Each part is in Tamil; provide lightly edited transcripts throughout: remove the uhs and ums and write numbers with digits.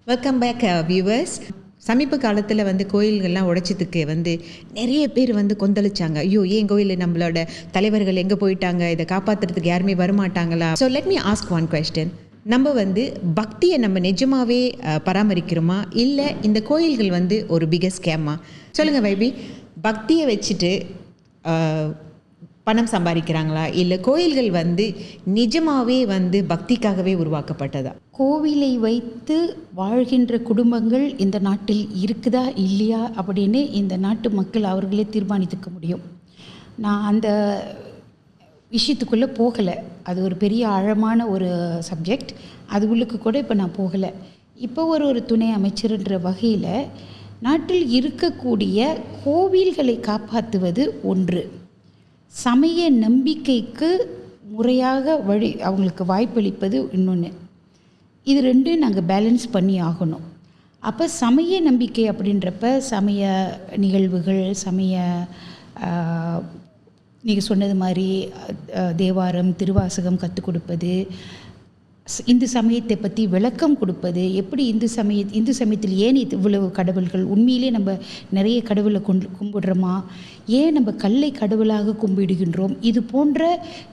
Welcome back viewers. சமீப காலத்தில் கோயில்கள்லாம் உடைச்சதுக்கு நிறைய பேர் கொந்தளிச்சாங்க. ஐயோ, ஏன் கோயில் நம்மளோட தலைவர்கள் எங்கே போயிட்டாங்க, இதை காப்பாற்றுறதுக்கு யாருமே வரமாட்டாங்களா? So let me ask one question. நம்ம பக்தியை நம்ம நிஜமாகவே பராமரிக்கிறோமா, இல்லை இந்த கோயில்கள் ஒரு பிகஸ்ட் ஸ்கேமா? சொல்லுங்கள் வைபி. பக்தியை வச்சுட்டு பணம் சம்பாதிக்கிறாங்களா, இல்லை கோயில்கள் நிஜமாகவே பக்திக்காகவே உருவாக்கப்பட்டதா? கோவிலை வைத்து வாழ்கின்ற குடும்பங்கள் இந்த நாட்டில் இருக்குதா இல்லையா அப்படின்னு இந்த நாட்டு மக்கள் அவர்களே தீர்மானித்துக்க முடியும். நான் அந்த விஷயத்துக்குள்ளே போகலை. அது ஒரு பெரிய ஆழமான ஒரு சப்ஜெக்ட். அது உள்ளுக்கு கூட இப்போ நான் போகலை. இப்போ ஒரு துணை அமைச்சர்ன்ற வகையில் நாட்டில் இருக்கக்கூடிய கோவில்களை காப்பாற்றுவது ஒன்று, சமய நம்பிக்கைக்கு முறையாக அவங்களுக்கு வாய்ப்பளிப்பது இன்னொன்று. இது ரெண்டும் நாங்கள் பேலன்ஸ் பண்ணி ஆகணும். அப்போ சமய நம்பிக்கை அப்படின்றப்ப சமய நிகழ்வுகள், நீங்கள் சொன்னது மாதிரி தேவாரம், திருவாசகம் கற்றுக் கொடுப்பது, இந்து சமயத்தை பற்றி விளக்கம் கொடுப்பது, எப்படி இந்து சமயத்தில் ஏன் இவ்வளவு கடவுள்கள், உண்மையிலே நம்ம நிறைய கடவுளை கும்பிடுறோமா, ஏன் நம்ம கல்லை கடவுளாக கும்பிடுகின்றோம், இது போன்ற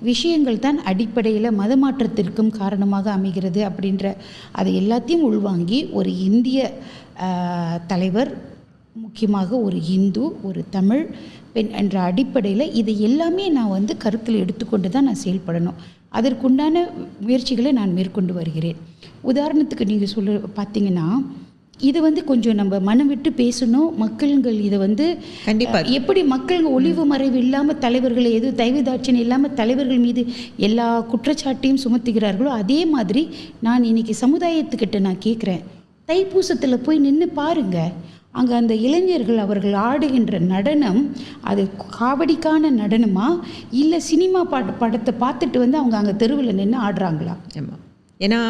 விஷயங்கள் தான் அடிப்படையில் மத மாற்றத்திற்கும் காரணமாக அமைகிறது அப்படின்ற அதை எல்லாத்தையும் உள்வாங்கி ஒரு இந்திய தலைவர், முக்கியமாக ஒரு இந்து, ஒரு தமிழ் பெண் என்ற அடிப்படையில் இதை எல்லாமே நான் கருத்தில் எடுத்துக்கொண்டு தான் நான் செயல்படணும். அதற்குண்டான முயற்சிகளை நான் மேற்கொண்டு வருகிறேன். உதாரணத்துக்கு நீங்கள் பார்த்தீங்கன்னா, இது கொஞ்சம் நம்ம மனம் விட்டு பேசணும். மக்கள்கள் இதை கண்டிப்பாக எப்படி மக்கள் ஒளிவு மறைவு இல்லாமல் தலைவர்களை தயவு தாட்சியம் இல்லாமல் தலைவர்கள் மீது எல்லா குற்றச்சாட்டையும் சுமத்துகிறார்களோ, அதே மாதிரி நான் இன்னைக்கு சமுதாயத்துக்கிட்ட நான் கேட்குறேன், தைப்பூசத்தில் போய் நின்று பாருங்கள். அங்கே அந்த இளைஞர்கள் அவர்கள் ஆடுகின்ற நடனம் அது காவடிக்கான நடனமா, இல்லை சினிமா படத்தை பார்த்துட்டு அவங்க அங்கே தெருவில் நின்று ஆடுறாங்களா? ஆமாம். ஏன்னா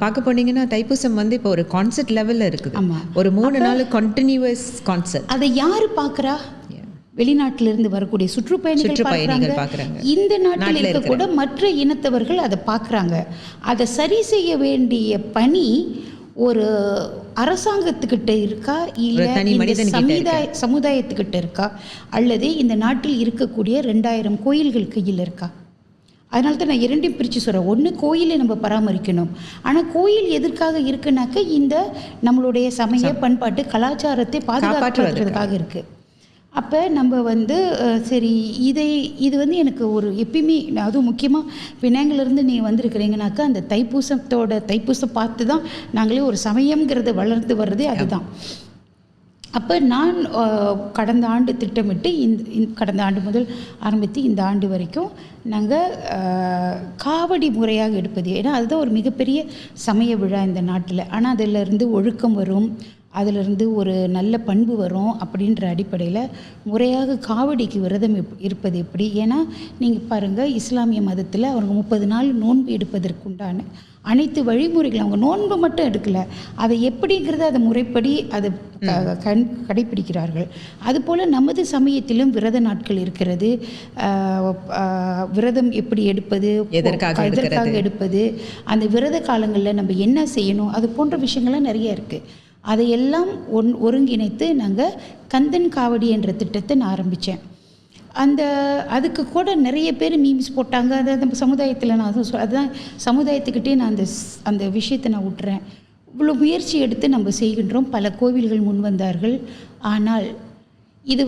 பார்க்க போனீங்கன்னா தைப்பூசம் இப்போ ஒரு கான்சர்ட் லெவலில் இருக்குது. ஆமாம், ஒரு 3 நாள் கண்டினியூவஸ் கான்சர்ட். அதை யார் பார்க்குறா? வெளிநாட்டிலிருந்து வரக்கூடிய சுற்றுப்பயணிகள் பார்க்குறாங்க. இந்த நாட்டில் இருக்கக்கூட மற்ற இனத்தவர்கள் அதை பார்க்குறாங்க. அதை சரி செய்ய வேண்டிய பணி ஒரு அரசாங்கத்துக்கிட்ட இருக்கா, இல்லை சமுதாயத்துக்கிட்ட இருக்கா, அல்லது இந்த நாட்டில் இருக்கக்கூடிய 2000 கோயில்கள் கையில் இருக்கா? அதனால தான் நான் இரண்டையும் பிரித்து சொல்கிறேன். ஒன்று, கோயிலை நம்ம பராமரிக்கணும். ஆனால் கோயில் எதற்காக இருக்குனாக்க இந்த நம்மளுடைய சமய பண்பாட்டு கலாச்சாரத்தை பாதுகாக்கிறதுக்காக இருக்குது. அப்போ நம்ம சரி இது எனக்கு ஒரு எப்பயுமே, அதுவும் முக்கியமாக பினாங்கிலிருந்து நீங்கள் வந்திருக்கிறீங்கனாக்கா அந்த தைப்பூசம் பார்த்து தான் நாங்களே ஒரு சமயங்கிறது வளர்ந்து வர்றதே அதுதான். அப்போ நான் கடந்த ஆண்டு திட்டமிட்டு கடந்த ஆண்டு முதல் ஆரம்பித்து இந்த ஆண்டு வரைக்கும் நாங்கள் காவடி முறையாக எடுப்பது. ஏன்னா அதுதான் ஒரு மிகப்பெரிய சமய விழா இந்த நாட்டில். ஆனால் அதிலிருந்து ஒழுக்கம் வரும், அதிலிருந்து ஒரு நல்ல பண்பு வரும் அப்படின்ற அடிப்படையில் முறையாக காவடிக்கு விரதம் இருப்பது எப்படி? ஏன்னா நீங்கள் பாருங்கள், இஸ்லாமிய மதத்தில் அவங்க 30 நாள் நோன்பு எடுப்பதற்குண்டான அனைத்து வழிமுறைகள், அவங்க நோன்பு மட்டும் எடுக்கலை, அதை எப்படிங்கிறத அதை முறைப்படி அதை கடைப்பிடிக்கிறார்கள். அதுபோல் நமது சமயத்திலும் விரத நாட்கள் இருக்கிறது. விரதம் எப்படி எடுப்பது, எதற்காக எடுப்பது, அந்த விரத காலங்களில் நம்ம என்ன செய்யணும், அது போன்ற விஷயங்கள்லாம் நிறைய இருக்குது. அதையெல்லாம் ஒருங்கிணைத்து நாங்கள் கந்தன் காவடி என்ற திட்டத்தை நான் ஆரம்பித்தேன். அதுக்கு கூட நிறைய பேர் மீம்ஸ் போட்டாங்க. அதாவது சமுதாயத்தில் நான் அதுதான் சமுதாயத்துக்கிட்டே நான் அந்த விஷயத்தை நான் விட்டுறேன். இவ்வளோ முயற்சி எடுத்து நம்ம செய்கின்றோம். பல கோவில்கள் முன் வந்தார்கள். ஆனால் இது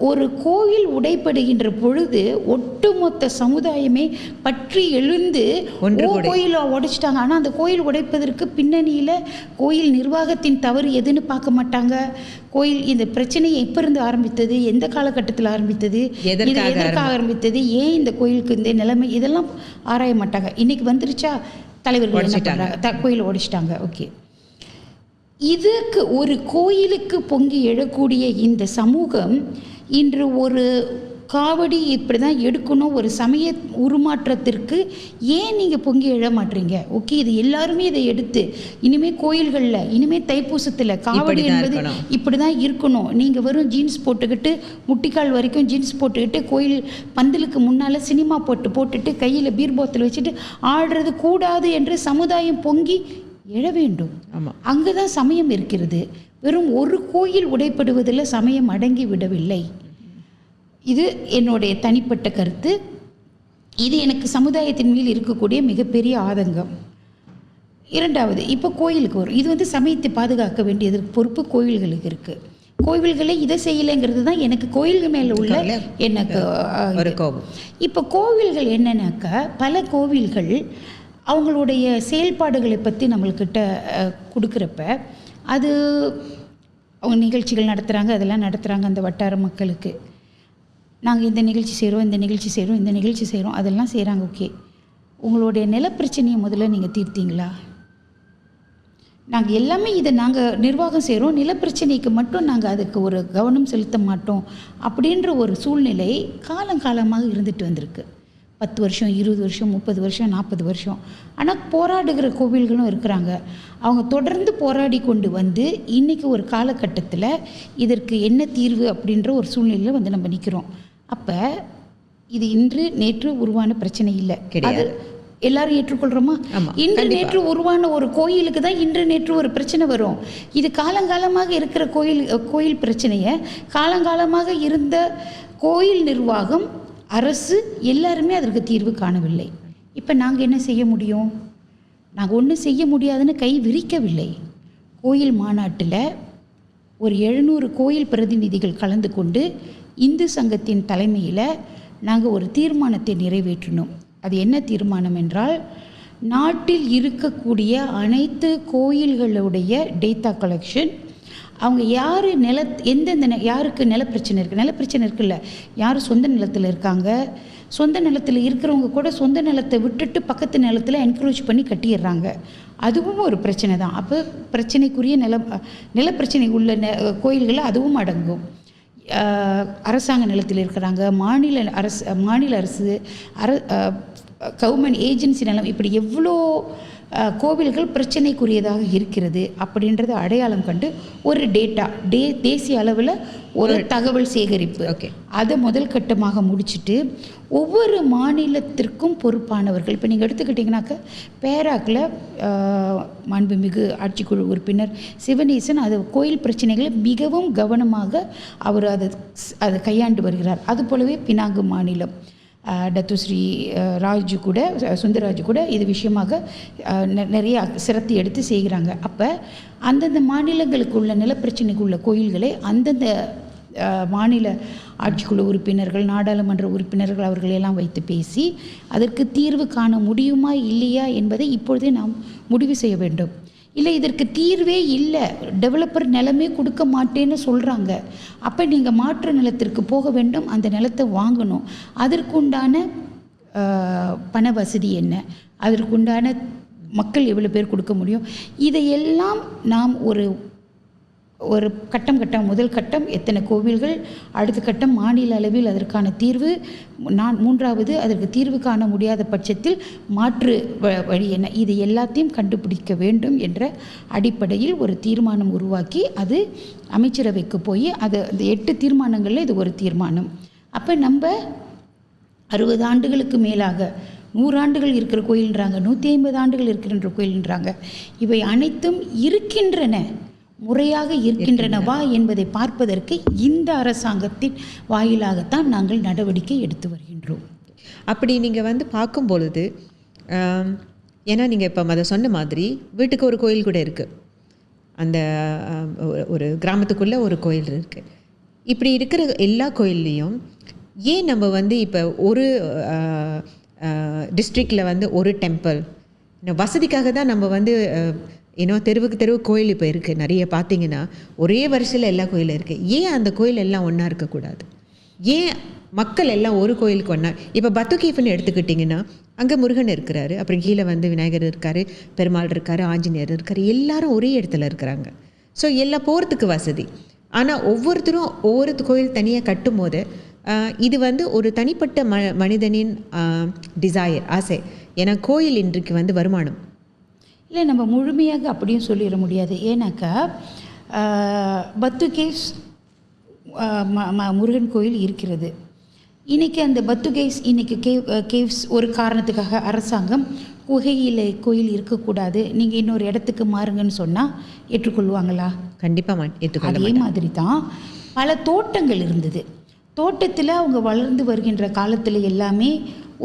ஒரு கோயில் உடைப்படுகின்ற பொழுது ஒட்டுமொத்த சமுதாயமே பற்றி எழுந்து கோயிலை உடைச்சிட்டாங்க. ஆனால் அந்த கோயில் உடைப்பதற்கு பின்னணியில் கோயில் நிர்வாகத்தின் தவறு எதுன்னு பார்க்க மாட்டாங்க. கோயில் இந்த பிரச்சனையை எப்போ இருந்து ஆரம்பித்தது, எந்த காலகட்டத்தில் ஆரம்பித்தது, எதற்காக ஆரம்பித்தது, ஏன் இந்த கோயிலுக்கு இந்த நிலைமை, இதெல்லாம் ஆராய மாட்டாங்க. இன்னைக்கு வந்துருச்சா, தலைவர்கள் என்ன பண்ணுறாங்க, கோயிலை உடைச்சிட்டாங்க. ஓகே, இதுக்கு ஒரு கோயிலுக்கு பொங்கி எழக்கூடிய இந்த சமூகம் இன்று ஒரு காவடி இப்படி தான் எடுக்கணும், ஒரு சமய உருமாற்றத்திற்கு ஏன் நீங்கள் பொங்கி எழ மாட்டீங்க? ஓகே, இது எல்லாருமே இதை எடுத்து இனிமேல் கோயில்களில், இனிமேல் தைப்பூசத்தில் காவடி என்பது இப்படி தான் இருக்கணும். நீங்கள் வெறும் ஜீன்ஸ் போட்டுக்கிட்டு முட்டிக்கால் வரைக்கும் ஜீன்ஸ் போட்டுக்கிட்டு கோயில் பந்தலுக்கு முன்னால் சினிமா போட்டுட்டு கையில் பீர் போத்தல் வச்சுட்டு ஆடுறது கூடாது என்று சமுதாயம் பொங்கி எழ வேண்டும். ஆமாம், அங்கே தான் சமயம் இருக்கிறது. வெறும் ஒரு கோயில் உடைப்படுவதில் சமயம் அடங்கி விடவில்லை. இது என்னுடைய தனிப்பட்ட கருத்து. இது எனக்கு சமுதாயத்தின் மேல் இருக்கக்கூடிய மிகப்பெரிய ஆதங்கம். இரண்டாவது, இப்போ கோயிலுக்கு வரும். இது சமயத்தை பாதுகாக்க வேண்டியது பொறுப்பு கோயில்களுக்கு இருக்குது. கோவில்களே இதை செய்யலைங்கிறது தான் எனக்கு கோயில்கள் மேலே உள்ள எனக்கு ஒரு கோபம். இப்போ கோவில்கள் என்னன்னாக்கா, பல கோவில்கள் அவங்களுடைய செயல்பாடுகளை பற்றி நம்மள்கிட்ட கொடுக்குறப்ப அது அவங்க நிகழ்ச்சிகள் நடத்துகிறாங்க, அதெல்லாம் நடத்துகிறாங்க. அந்த வட்டார மக்களுக்கு நாங்கள் இந்த நிகழ்ச்சி செய்கிறோம், இந்த நிகழ்ச்சி செய்கிறோம், இந்த நிகழ்ச்சி செய்கிறோம், அதெல்லாம் செய்கிறாங்க. ஓகே, உங்களுடைய நிலப்பிரச்சனையை முதல்ல நீங்கள் தீர்த்தீங்களா? நாங்கள் எல்லாமே இதை நாங்கள் நிர்வாகம் செய்கிறோம், நிலப்பிரச்சனைக்கு மட்டும் நாங்கள் அதுக்கு ஒரு கவனம் செலுத்த மாட்டோம் அப்படின்ற ஒரு சூழ்நிலை காலங்காலமாக இருந்துட்டு வந்திருக்கு. 10 வருஷம், 20 வருஷம், 30 வருஷம், 40 வருஷம். ஆனால் போராடுகிற கோவில்களும் இருக்கிறாங்க. அவங்க தொடர்ந்து போராடி கொண்டு வந்து இன்றைக்கி ஒரு காலகட்டத்தில் இதற்கு என்ன தீர்வு அப்படின்ற ஒரு சூழ்நிலையில் நம்ம நிற்கிறோம். அப்போ இது இன்று நேற்று உருவான பிரச்சனை இல்லை, கிடையாது. எல்லாரும் ஏற்றுக்கொள்கிறோமா? இன்று நேற்று உருவான ஒரு கோயிலுக்கு தான் இன்று நேற்று ஒரு பிரச்சனை வரும். இது காலங்காலமாக இருக்கிற கோயில் பிரச்சனையை காலங்காலமாக இருந்த கோயில் நிர்வாகம், அரசு எல்லாருமே அதற்கு தீர்வு காணவில்லை. இப்போ நாங்கள் என்ன செய்ய முடியும்? நாங்கள் ஒன்றும் செய்ய முடியாதுன்னு கை விரிக்கவில்லை. கோயில் மாநாட்டில் ஒரு 700 கோயில் பிரதிநிதிகள் கலந்து கொண்டு இந்து சங்கத்தின் தலைமையில் நாங்கள் ஒரு தீர்மானத்தை நிறைவேற்றினோம். அது என்ன தீர்மானம் என்றால், நாட்டில் இருக்கக்கூடிய அனைத்து கோயில்களுடைய டேட்டா கலெக்ஷன், அவங்க யார் எந்தெந்த யாருக்கு நிலப்பிரச்சனை இருக்குல்ல, யார் சொந்த நிலத்தில் இருக்காங்க, சொந்த நிலத்தில் இருக்கிறவங்க கூட சொந்த நிலத்தை விட்டுட்டு பக்கத்து நிலத்தில் என்கரேஜ் பண்ணி கட்டிடுறாங்க. அதுவும் ஒரு பிரச்சனை தான். அப்போ பிரச்சனைக்குரிய நிலப்பிரச்சனை உள்ள கோயில்களில் அதுவும் அடங்கும். அரசாங்க நிலத்தில் இருக்கிறாங்க, மாநில அரசு கவர்மெண்ட் ஏஜென்சி நிலம், இப்படி எவ்வளோ கோவில்கள் பிரச்சனைக்குரியதாக இருக்கிறது அப்படின்றத அடையாளம் கண்டு ஒரு தேசிய அளவில் ஒரு தகவல் சேகரிப்பு, அதை முதல் கட்டமாக முடிச்சுட்டு ஒவ்வொரு மாநிலத்திற்கும் பொறுப்பானவர்கள், இப்போ நீங்கள் எடுத்துக்கிட்டிங்கனாக்க பேராக்கில் மாண்புமிகு ஆட்சிக்குழு உறுப்பினர் சிவனேசன் அது கோயில் பிரச்சனைகளை மிகவும் கவனமாக அவர் அதை கையாண்டு வருகிறார். அதுபோலவே பினாங்கு மாநிலம் டத்துஸ்ரீ ராஜு கூட, சுந்தரராஜு கூட இது விஷயமாக நிறைய சிரத்தை எடுத்து செய்கிறாங்க. அப்போ அந்தந்த மாநிலங்களுக்கு உள்ள நிலப்பிரச்சனைக்கு உள்ள கோயில்களை அந்தந்த மாநில ஆட்சிக்குழு உறுப்பினர்கள், நாடாளுமன்ற உறுப்பினர்கள் அவர்களையெல்லாம் வைத்து பேசி அதற்கு தீர்வு காண முடியுமா இல்லையா என்பதை இப்பொழுதே நாம் முடிவு செய்ய வேண்டும். இல்லை இதற்கு தீர்வே இல்லை, டெவலப்பர் நிலமே கொடுக்க மாட்டேன்னு சொல்கிறாங்க, அப்போ நீங்கள் மாற்று நிலத்திற்கு போக வேண்டும், அந்த நிலத்தை வாங்கணும். அதற்குண்டான பண வசதி என்ன, அதற்குண்டான மக்கள் எவ்வளோ பேர் கொடுக்க முடியும், இதையெல்லாம் நாம் ஒரு கட்டம் முதல் கட்டம் எத்தனை கோவில்கள், அடுத்த கட்டம் மாநில அளவில் அதற்கான தீர்வு, மூன்றாவது அதற்கு தீர்வு காண முடியாத பட்சத்தில் மாற்று வழி என்ன, இது எல்லாத்தையும் கண்டுபிடிக்க வேண்டும் என்ற அடிப்படையில் ஒரு தீர்மானம் உருவாக்கி அது அமைச்சரவைக்கு போய் அது அந்த 8 தீர்மானங்களில் இது ஒரு தீர்மானம். அப்போ நம்ம 60 ஆண்டுகளுக்கு மேலாக 100 ஆண்டுகள் இருக்கிற கோயில்ன்றாங்க, 150 ஆண்டுகள் இருக்கின்ற கோயில்ன்றாங்க, இவை அனைத்தும் இருக்கின்றன, முறையாக இருக்கின்றனவா என்பதை பார்ப்பதற்கு இந்த அரசாங்கத்தின் வாயிலாகத்தான் நாங்கள் நடவடிக்கை எடுத்து வருகின்றோம். அப்படி நீங்கள் பார்க்கும் பொழுது, ஏன்னா நீங்கள் இப்போ அதை சொன்ன மாதிரி வீட்டுக்கு ஒரு கோயில் கூட இருக்குது, அந்த ஒரு கிராமத்துக்குள்ளே ஒரு கோயில் இருக்குது. இப்படி இருக்கிற எல்லா கோயில்லையும் ஏன் நம்ம இப்போ ஒரு டிஸ்ட்ரிக்டில் ஒரு டெம்பிள் வசதிக்காக தான் நம்ம தெருவுக்கு தெருவு கோயில் இப்போ இருக்குது நிறைய பார்த்தீங்கன்னா, ஒரே வருஷத்தில் எல்லா கோயிலும் இருக்குது. ஏன் அந்த கோயில் எல்லாம் ஒன்றா இருக்கக்கூடாது? ஏன் மக்கள் எல்லாம் ஒரு கோயிலுக்கு ஒன்றா? இப்போ பத்துகீஃப்னு எடுத்துக்கிட்டிங்கன்னா அங்கே முருகன் இருக்கிறாரு, அப்புறம் கீழே விநாயகர் இருக்கார், பெருமாள் இருக்கார், ஆஞ்சநேயர் இருக்கார், எல்லாரும் ஒரே இடத்துல இருக்கிறாங்க. ஸோ எல்லாம் போகிறதுக்கு வசதி. ஆனால் ஒவ்வொருத்தரும் ஒவ்வொரு கோயில் தனியாக கட்டும் போது இது ஒரு தனிப்பட்ட மனிதனின் டிசையர், ஆசை. ஏன்னா கோயில் இன்றைக்கு வருமானம் இல்லை, நம்ம முழுமையாக அப்படியும் சொல்லிட முடியாது. ஏன்னாக்கா பத்து கேவ்ஸ் முருகன் கோயில் இருக்கிறது. இன்றைக்கி அந்த பத்துகைஸ் இன்றைக்கி கேவ்ஸ் ஒரு காரணத்துக்காக அரசாங்கம் குகையில் கோயில் இருக்கக்கூடாது, நீங்கள் இன்னொரு இடத்துக்கு மாறுங்கன்னு சொன்னால் ஏற்றுக்கொள்வாங்களா? கண்டிப்பாக ஏற்றுக்கொள்ள. அதே மாதிரி தான் பல தோட்டங்கள் இருந்தது. தோட்டத்தில் அவங்க வளர்ந்து வருகின்ற காலத்தில் எல்லாமே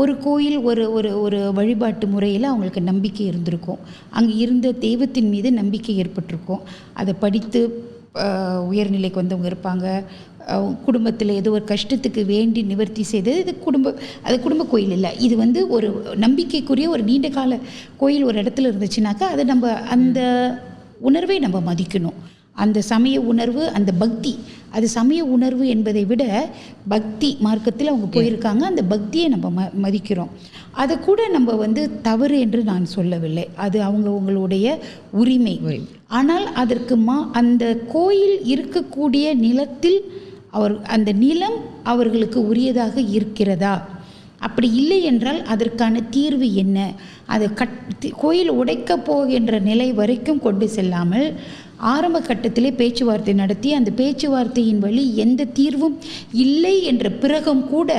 ஒரு கோயில் ஒரு ஒரு ஒரு வழிபாட்டு முறையில் அவங்களுக்கு நம்பிக்கை இருந்திருக்கும். அங்கே இருந்த தெய்வத்தின் மீது நம்பிக்கை ஏற்பட்டிருக்கும். அதை படித்து உயர்நிலைக்கு வந்தவங்க இருப்பாங்க. குடும்பத்தில் ஏதோ ஒரு கஷ்டத்துக்கு வேண்டி நிவர்த்தி செய்தது. இது குடும்ப கோயில் இல்லை, இது ஒரு நம்பிக்கைக்குரிய ஒரு நீண்ட கால கோயில் ஒரு இடத்துல இருந்துச்சுனாக்கா அதை நம்ம அந்த உணர்வை நம்ம மதிக்கணும். அந்த சமய உணர்வு, அந்த பக்தி, அது சமய உணர்வு என்பதை விட பக்தி மார்க்கத்தில் அவங்க போயிருக்காங்க. அந்த பக்தியை நம்ம மதிக்கிறோம். அதை கூட நம்ம தவறு என்று நான் சொல்லவில்லை, அது அவங்களுடைய உரிமை. ஆனால் அதற்கு அந்த கோயில் இருக்கக்கூடிய நிலத்தில் அந்த நிலம் அவர்களுக்கு உரியதாக இருக்கிறதா? அப்படி இல்லை என்றால் அதற்கான தீர்வு என்ன? அதை கோயில் உடைக்கப் போகின்ற நிலை வரைக்கும் கொண்டு செல்லாமல் ஆரம்ப கட்டத்திலே பேச்சுவார்த்தை நடத்தி அந்த பேச்சுவார்த்தையின் வழி எந்த தீர்வும் இல்லை என்ற பிறகும் கூட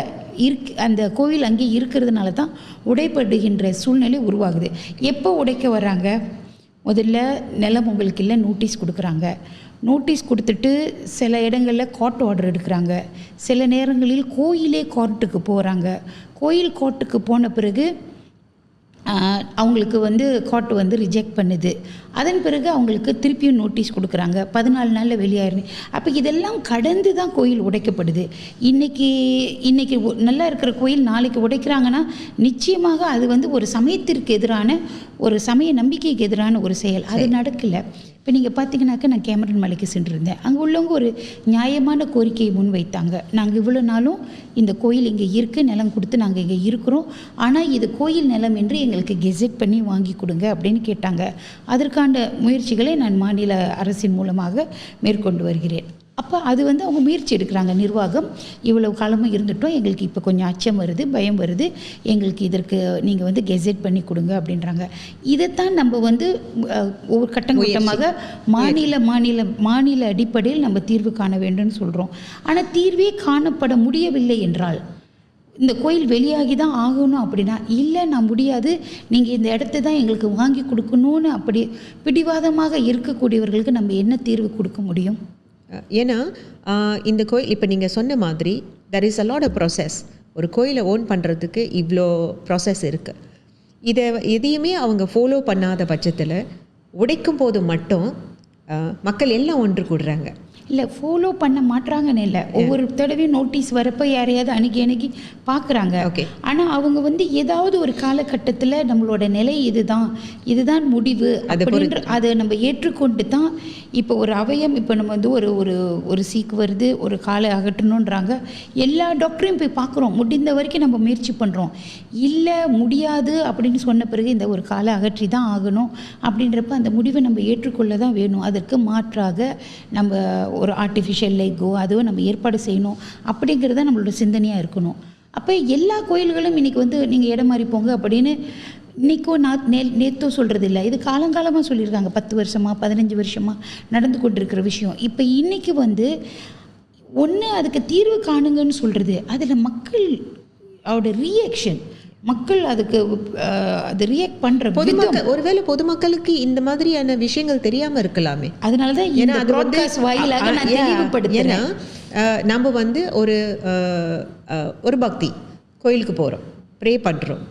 அந்த கோவில் அங்கே இருக்கிறதுனால தான் உடைப்படுகின்ற சூழ்நிலை உருவாகுது. எப்போ உடைக்க வர்றாங்க? முதல்ல நிலம் உங்களுக்கு இல்லை, நோட்டீஸ் கொடுக்குறாங்க. நோட்டீஸ் கொடுத்துட்டு சில இடங்களில் கோர்ட் ஆர்டர் எடுக்கிறாங்க. சில நேரங்களில் கோயிலே கோர்ட்டுக்கு போகிறாங்க. கோயில் கோர்ட்டுக்கு போன பிறகு அவங்களுக்கு கோர்ட் ரிஜெக்ட் பண்ணுது. அதன் பிறகு அவங்களுக்கு திருப்பியும் நோட்டீஸ் கொடுக்குறாங்க. 14 நாளில் வெளியாயிருங்க. அப்போ இதெல்லாம் கடந்து தான் கோயில் உடைக்கப்படுது. இன்றைக்கி நல்லா இருக்கிற கோயில் நாளைக்கு உடைக்கிறாங்கன்னா நிச்சயமாக அது ஒரு சமயத்திற்கு எதிரான, ஒரு சமய நம்பிக்கைக்கு எதிரான ஒரு செயல். அது நடக்கலை. இப்போ நீங்கள் பார்த்தீங்கன்னாக்கா நான் கேமரன் மலைக்கு சென்றிருந்தேன். அங்கே உள்ளவங்க ஒரு நியாயமான கோரிக்கையை முன்வைத்தாங்க. நாங்கள் இவ்வளோ நாளும் இந்த கோயில் இங்கே இருக்குது, நிலம் கொடுத்து நாங்கள் இங்கே இருக்கிறோம், ஆனால் இது கோயில் நிலம் என்று எங்களுக்கு கெசெட் பண்ணி வாங்கி கொடுங்க அப்படின்னு கேட்டாங்க. அதற்கான முயற்சிகளை நான் மாநில அரசின் மூலமாக மேற்கொண்டு வருகிறேன். அப்போ அது அவங்க முயற்சி எடுக்கிறாங்க. நிர்வாகம் இவ்வளவு காலமும் இருந்துட்டோம், எங்களுக்கு இப்போ கொஞ்சம் அச்சம் வருது, பயம் வருது, எங்களுக்கு இதற்கு நீங்கள் கெசெட் பண்ணி கொடுங்க அப்படின்றாங்க. இதைத்தான் நம்ம ஒவ்வொரு கட்டமாக மாநில அடிப்படையில் நம்ம தீர்வு காண வேண்டும்னு சொல்கிறோம். ஆனால் தீர்வே காணப்பட முடியவில்லை என்றால் இந்த கோயில் வெளியாகி தான் ஆகணும் அப்படின்னா, இல்லை நான் முடியாது, நீங்கள் இந்த இடத்த தான் எங்களுக்கு வாங்கி கொடுக்கணும்னு அப்படி பிடிவாதமாக இருக்கக்கூடியவர்களுக்கு நம்ம என்ன தீர்வு கொடுக்க முடியும்? ஏன்னா இந்த கோயில் இப்போ நீங்கள் சொன்ன மாதிரி there is a lot of process. ஒரு கோயிலை ஓன் பண்ணுறதுக்கு இவ்வளோ ப்ராசஸ் இருக்குது. எதையுமே அவங்க ஃபாலோ பண்ணாத பட்சத்தில் உடைக்கும் போது மட்டும் மக்கள் எல்லாம் ஒன்று கூடுறாங்க. இல்லை, ஃபாலோ பண்ண மாட்டாங்கன்னு இல்லை, ஒவ்வொரு தடவையும் நோட்டீஸ் வரப்போ யாரையாவது அணுகி பார்க்குறாங்க. ஓகே. ஆனால் அவங்க ஏதாவது ஒரு காலகட்டத்தில் நம்மளோட நிலை இதுதான் முடிவு அப்படின்ற அதை நம்ம ஏற்றுக்கொண்டு தான் இப்போ ஒரு அவயம், இப்போ நம்ம ஒரு சீக்கு வருது, ஒரு காலை அகற்றணுன்றாங்க. எல்லா டாக்டரையும் போய் பார்க்குறோம், முடிந்த வரைக்கும் நம்ம முயற்சி பண்ணுறோம். இல்லை முடியாது அப்படின்னு சொன்ன பிறகு இந்த ஒரு காலை அகற்றி தான் ஆகணும் அப்படின்றப்ப அந்த முடிவை நம்ம ஏற்றுக்கொள்ள தான் வேணும். அதற்கு மாற்றாக நம்ம ஒரு ஆர்டிஃபிஷியல் லைக்கோ அதுவும் நம்ம ஏற்பாடு செய்யணும் அப்படிங்கிறத நம்மளோட சிந்தனையாக இருக்கணும். அப்போ எல்லா கோயில்களும் இன்றைக்கி நீங்கள் இடம் மாறி போங்க அப்படின்னு இன்றைக்கும் நேத்தோ சொல்கிறது இல்லை, இது காலங்காலமாக சொல்லியிருக்காங்க. 10 வருஷமாக 15 வருஷமாக நடந்து கொண்டிருக்கிற விஷயம். இப்போ இன்றைக்கி ஒன்று அதுக்கு தீர்வு காணுங்கன்னு சொல்கிறது, அதில் மக்கள் அவரோட ரியாக்ஷன், மக்கள் அதுக்கு அது ரியாக்ட் பண்ணுற பொதுமக்கள், ஒருவேளை பொதுமக்களுக்கு இந்த மாதிரியான விஷயங்கள் தெரியாமல் இருக்கலாமே. அதனால தான் இந்த ப்ராட்காஸ்ட் வாயிலாக நான் தெளிவுபடுத்துறேன். ஏன்னா நம்ம ஒரு பக்தி கோயிலுக்கு போகிறோம், ப்ரே பண்ணுறோம்,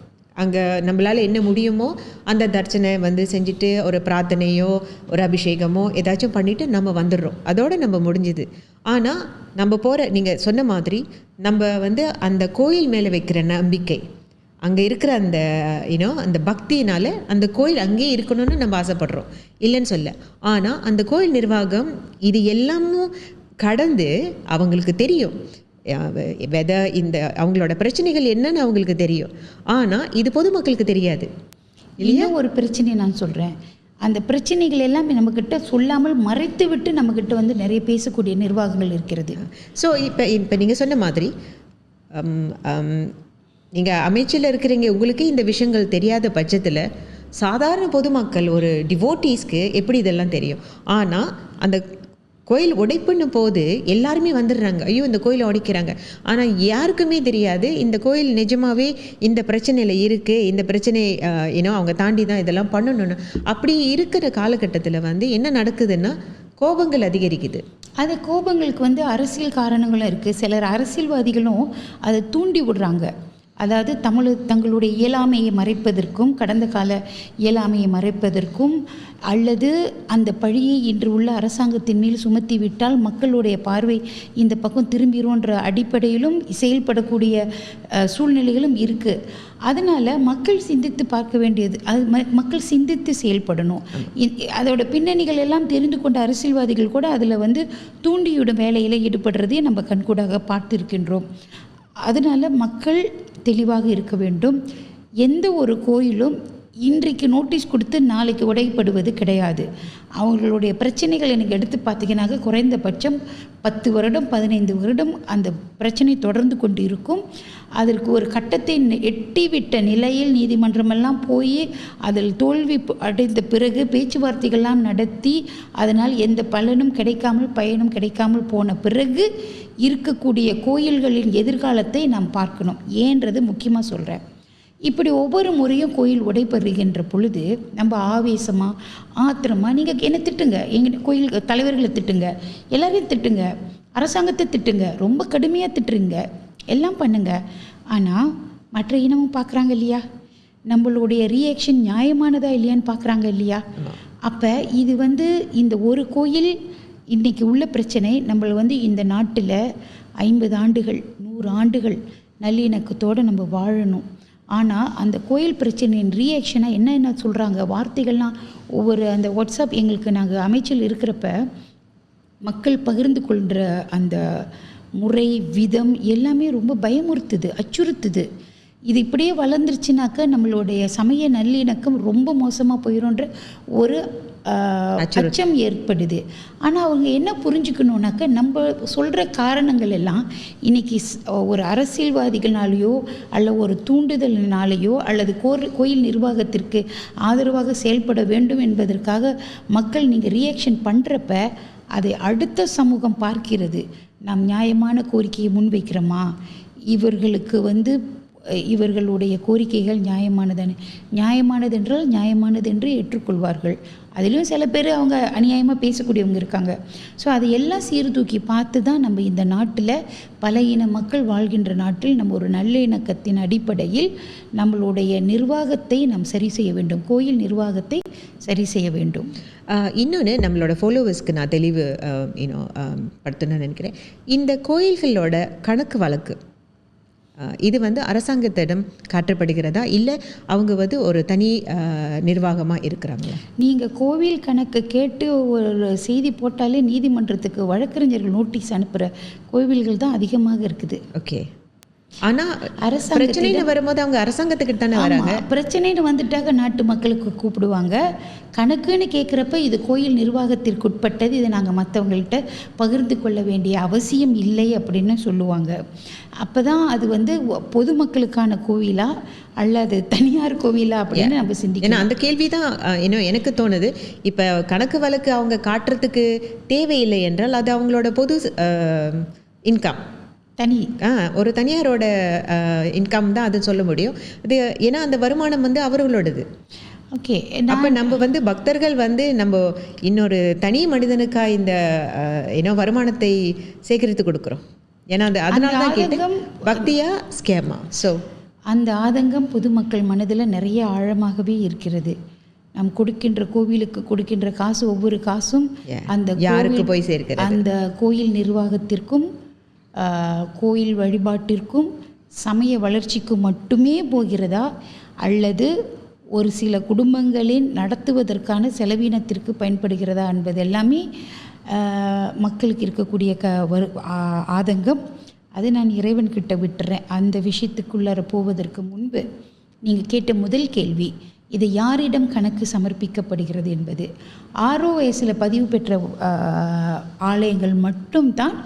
அங்கே நம்மளால் என்ன முடியுமோ அந்த தர்ச்சனை செஞ்சுட்டு ஒரு பிரார்த்தனையோ ஒரு அபிஷேகமோ ஏதாச்சும் பண்ணிவிட்டு நம்ம வந்துடுறோம், அதோடு நம்ம முடிஞ்சுது. ஆனால் நம்ம போகிற, நீங்கள் சொன்ன மாதிரி நம்ம அந்த கோயில் மேலே வைக்கிற நம்பிக்கை, அங்கே இருக்கிற அந்த அந்த பக்தியினால் அந்த கோயில் அங்கேயே இருக்கணும்னு நம்ம ஆசைப்படுறோம், இல்லைன்னு சொல்ல. ஆனால் அந்த கோயில் நிர்வாகம் இது எல்லாமும் கடந்து அவங்களுக்கு தெரியும் இந்த அவங்களோட பிரச்சனைகள் என்னன்னு அவங்களுக்கு தெரியும். ஆனால் இது பொதுமக்களுக்கு தெரியாது. இல்லையா? ஒரு பிரச்சனையை நான் சொல்கிறேன், அந்த பிரச்சனைகள் எல்லாமே நம்மக்கிட்ட சொல்லாமல் மறைத்து விட்டு நம்மக்கிட்ட நிறைய பேசக்கூடிய நிர்வாகங்கள் இருக்கிறது. ஸோ இப்போ நீங்கள் சொன்ன மாதிரி நீங்கள் அமைச்சில் இருக்கிறீங்க, உங்களுக்கு இந்த விஷயங்கள் தெரியாத பட்சத்தில் சாதாரண பொதுமக்கள், ஒரு டிவோட்டீஸ்க்கு எப்படி இதெல்லாம் தெரியும்? ஆனால் அந்த கோயில் உடைப்புன்னு போது எல்லாருமே வந்துடுறாங்க, ஐயோ இந்த கோயிலை உடைக்கிறாங்க. ஆனால் யாருக்குமே தெரியாது இந்த கோயில் நிஜமாகவே இந்த பிரச்சனையில் இருக்குது, இந்த பிரச்சனை அவங்க தாண்டி தான் இதெல்லாம் பண்ணணும்னு. அப்படி இருக்கிற காலகட்டத்தில் வந்து என்ன நடக்குதுன்னா கோபங்கள் அதிகரிக்குது. அது கோபங்களுக்கு அரசியல் காரணங்களும் இருக்குது. சிலர் அரசியல்வாதிகளும் அதை தூண்டி விடுறாங்க. அதாவது தங்களுடைய இயலாமையை மறைப்பதற்கும், கடந்த கால இயலாமையை மறைப்பதற்கும், அல்லது அந்த பழியை இன்று உள்ள அரசாங்கத்தின் மேல் சுமத்தி விட்டால் மக்களுடைய பார்வை இந்த பக்கம் திரும்பிடும்ன்ற அடிப்படையிலும் செயல்படக்கூடிய சூழ்நிலைகளும் இருக்குது. அதனால் மக்கள் சிந்தித்து பார்க்க வேண்டியது, அது மக்கள் சிந்தித்து செயல்படணும். அதோட பின்னணிகள் எல்லாம் தெரிந்து கொண்ட அரசியல்வாதிகள் கூட அதில் தூண்டிவிடும் வேலையில் ஈடுபடுறதே நம்ம கண்கூடாக பார்த்துருக்கின்றோம். அதனால் மக்கள் தெளிவாக இருக்க வேண்டும். எந்த ஒரு கோயிலும் இன்றைக்கு நோட்டீஸ் கொடுத்து நாளைக்கு உடைப்படுவது கிடையாது. அவங்களுடைய பிரச்சனைகள் எனக்கு எடுத்து பார்த்தீங்கன்னாக்க குறைந்தபட்சம் 10 வருடம் 15 வருடம் அந்த பிரச்சனை தொடர்ந்து கொண்டு இருக்கும். அதற்கு ஒரு கட்டத்தை எட்டிவிட்ட நிலையில் நீதிமன்றமெல்லாம் போய் அதில் தோல்வி அடைந்த பிறகு பேச்சுவார்த்தைகள்லாம் நடத்தி அதனால் எந்த பயனும் கிடைக்காமல் போன பிறகு இருக்கக்கூடிய கோயில்களின் எதிர்காலத்தை நாம் பார்க்கணும். ஏன்றது முக்கியமாக சொல்கிறேன். இப்படி ஒவ்வொரு முறையும் கோயில் உடைபடுகின்ற பொழுது நம்ம ஆவேசமாக ஆத்திரமாக நீங்கள் என்ன திட்டுங்க, எங்கள் கோயில் தலைவர்களை திட்டுங்க, எல்லாரையும் திட்டுங்க, அரசாங்கத்தை திட்டுங்க, ரொம்ப கடுமையாக திட்டுறீங்க, எல்லாம் பண்ணுங்க. ஆனால் மற்ற இனமும் பார்க்குறாங்க இல்லையா, நம்மளுடைய ரியாக்ஷன் நியாயமானதா இல்லையான்னு பார்க்குறாங்க இல்லையா. அப்போ இது இந்த ஒரு கோயில் இன்றைக்கி உள்ள பிரச்சனை நம்மளை இந்த நாட்டில் 50 ஆண்டுகள் 100 ஆண்டுகள் நல்லிணக்கத்தோடு நம்ம வாழணும். ஆனால் அந்த கோயில் பிரச்சனையின் ரியாக்ஷனாக என்ன சொல்கிறாங்க, வார்த்தைகள்லாம் ஒவ்வொரு அந்த வாட்ஸ்அப் எங்களுக்கு நாங்கள் அமைச்சல் இருக்கிறப்ப மக்கள் பகிர்ந்து கொள்கிற அந்த முறை விதம் எல்லாமே ரொம்ப பயமுறுத்துது, அச்சுறுத்துது. இது இப்படியே வளர்ந்துருச்சுனாக்க நம்மளுடைய சமய நல்லிணக்கம் ரொம்ப மோசமாக போயிடும்ன்ற ஒரு அச்சம் ஏற்படுது. ஆனால் அவங்க என்ன புரிஞ்சுக்கணுன்னாக்க நம்ம சொல்கிற காரணங்கள் எல்லாம் இன்றைக்கி ஒரு அரசியல்வாதிகள்னாலேயோ அல்ல ஒரு தூண்டுதலினாலேயோ அல்லது கோயில் நிர்வாகத்திற்கு ஆதரவாக செயல்பட வேண்டும் என்பதற்காக மக்கள் நீங்கள் ரியாக்ஷன் பண்ணுறப்ப அதை அடுத்த சமூகம் பார்க்கிறது. நாம் நியாயமான கோரிக்கையை முன்வைக்கிறோமா, இவர்களுக்கு இவர்களுடைய கோரிக்கைகள் நியாயமானது என்றால் நியாயமானது என்று ஏற்றுக்கொள்வார்கள். அதிலும் சில பேர் அவங்க அநியாயமாக பேசக்கூடியவங்க இருக்காங்க. ஸோ அதையெல்லாம் சீர்தூக்கி பார்த்து தான் நம்ம இந்த நாட்டில் பல இன மக்கள் வாழ்கின்ற நாட்டில் நம்ம ஒரு நல்லிணக்கத்தின் அடிப்படையில் நம்மளுடைய நிர்வாகத்தை நாம் சரி செய்ய வேண்டும், கோயில் நிர்வாகத்தை சரி செய்ய வேண்டும். இன்னொன்று நம்மளோட ஃபாலோவர்ஸ்க்கு நான் தெளிவு படுத்தணும்னு நினைக்கிறேன். இந்த கோயில்களோட கணக்கு வழக்கு இது அரசாங்கத்திடம் காட்டப்படுகிறதா, இல்லை அவங்க ஒரு தனி நிர்வாகமாக இருக்கிறாங்களா? நீங்கள் கோவில் கணக்கு கேட்டு ஒரு செய்தி போட்டாலே நீதிமன்றத்துக்கு வழக்கறிஞர்கள் நோட்டீஸ் அனுப்புகிற கோவில்கள் தான் அதிகமாக இருக்குது. ஓகே. ஆனால் பிரச்சனைன்னு வரும்போது அவங்க அரசாங்கத்துக்கிட்ட தானே வராங்க. பிரச்சனைன்னு வந்துட்டாக்க நாட்டு மக்களுக்கு கூப்பிடுவாங்க. கணக்குன்னு கேட்குறப்ப இது கோயில் நிர்வாகத்திற்கு உட்பட்டது, இதை நாங்கள் மற்றவங்கள்ட்ட பகிர்ந்து கொள்ள வேண்டிய அவசியம் இல்லை அப்படின்னு சொல்லுவாங்க. அப்போ தான் அது பொதுமக்களுக்கான கோவிலா அல்லது தனியார் கோவிலா அப்படின்னு நம்ம சிந்திக்கணும். ஏன்னா அந்த கேள்வி தான் எனக்கு தோணுது. இப்போ கணக்கு வழக்கு அவங்க காட்டுறதுக்கு தேவையில்லை என்றால் அது அவங்களோட பொது இன்கம், ஒரு தனியாரோட இன்கம் தான் அது சொல்ல முடியும். இது ஏன்னா அந்த வருமானம் அவர்களோடது. ஓகே. அப்போ நம்ம பக்தர்கள் நம்ம இன்னொரு தனி மனிதனுக்காக இந்த வருமானத்தை சேகரித்து கொடுக்குறோம். ஏன்னா அதனால தான் கேட்டேன், பக்தியா ஸ்கேமா. ஸோ அந்த ஆதங்கம் பொதுமக்கள் மனதில் நிறைய ஆழமாகவே இருக்கிறது. நாம் கொடுக்கின்ற கோவிலுக்கு கொடுக்கின்ற காசு, ஒவ்வொரு காசும் அந்த யாருக்கு போய் சேர்க்கிறது, அந்த கோயில் நிர்வாகத்திற்கும் கோயில் வழிபாட்டிற்கும் சமய வளர்ச்சிக்கும் மட்டுமே போகிறதா, அல்லது ஒரு சில குடும்பங்களின் நடத்துவதற்கான செலவினத்திற்கு பயன்படுகிறதா என்பது எல்லாமே மக்களுக்கு இருக்கக்கூடிய ஆதங்கம். அது நான் இறைவன்கிட்ட விட்டுறேன். அந்த விஷயத்துக்குள்ளார போவதற்கு முன்பு நீங்கள் கேட்ட முதல் கேள்வி, இது யாரிடம் கணக்கு சமர்ப்பிக்கப்படுகிறது என்பது. ROISல பதிவு பெற்ற ஆலயங்கள் மட்டும்தான்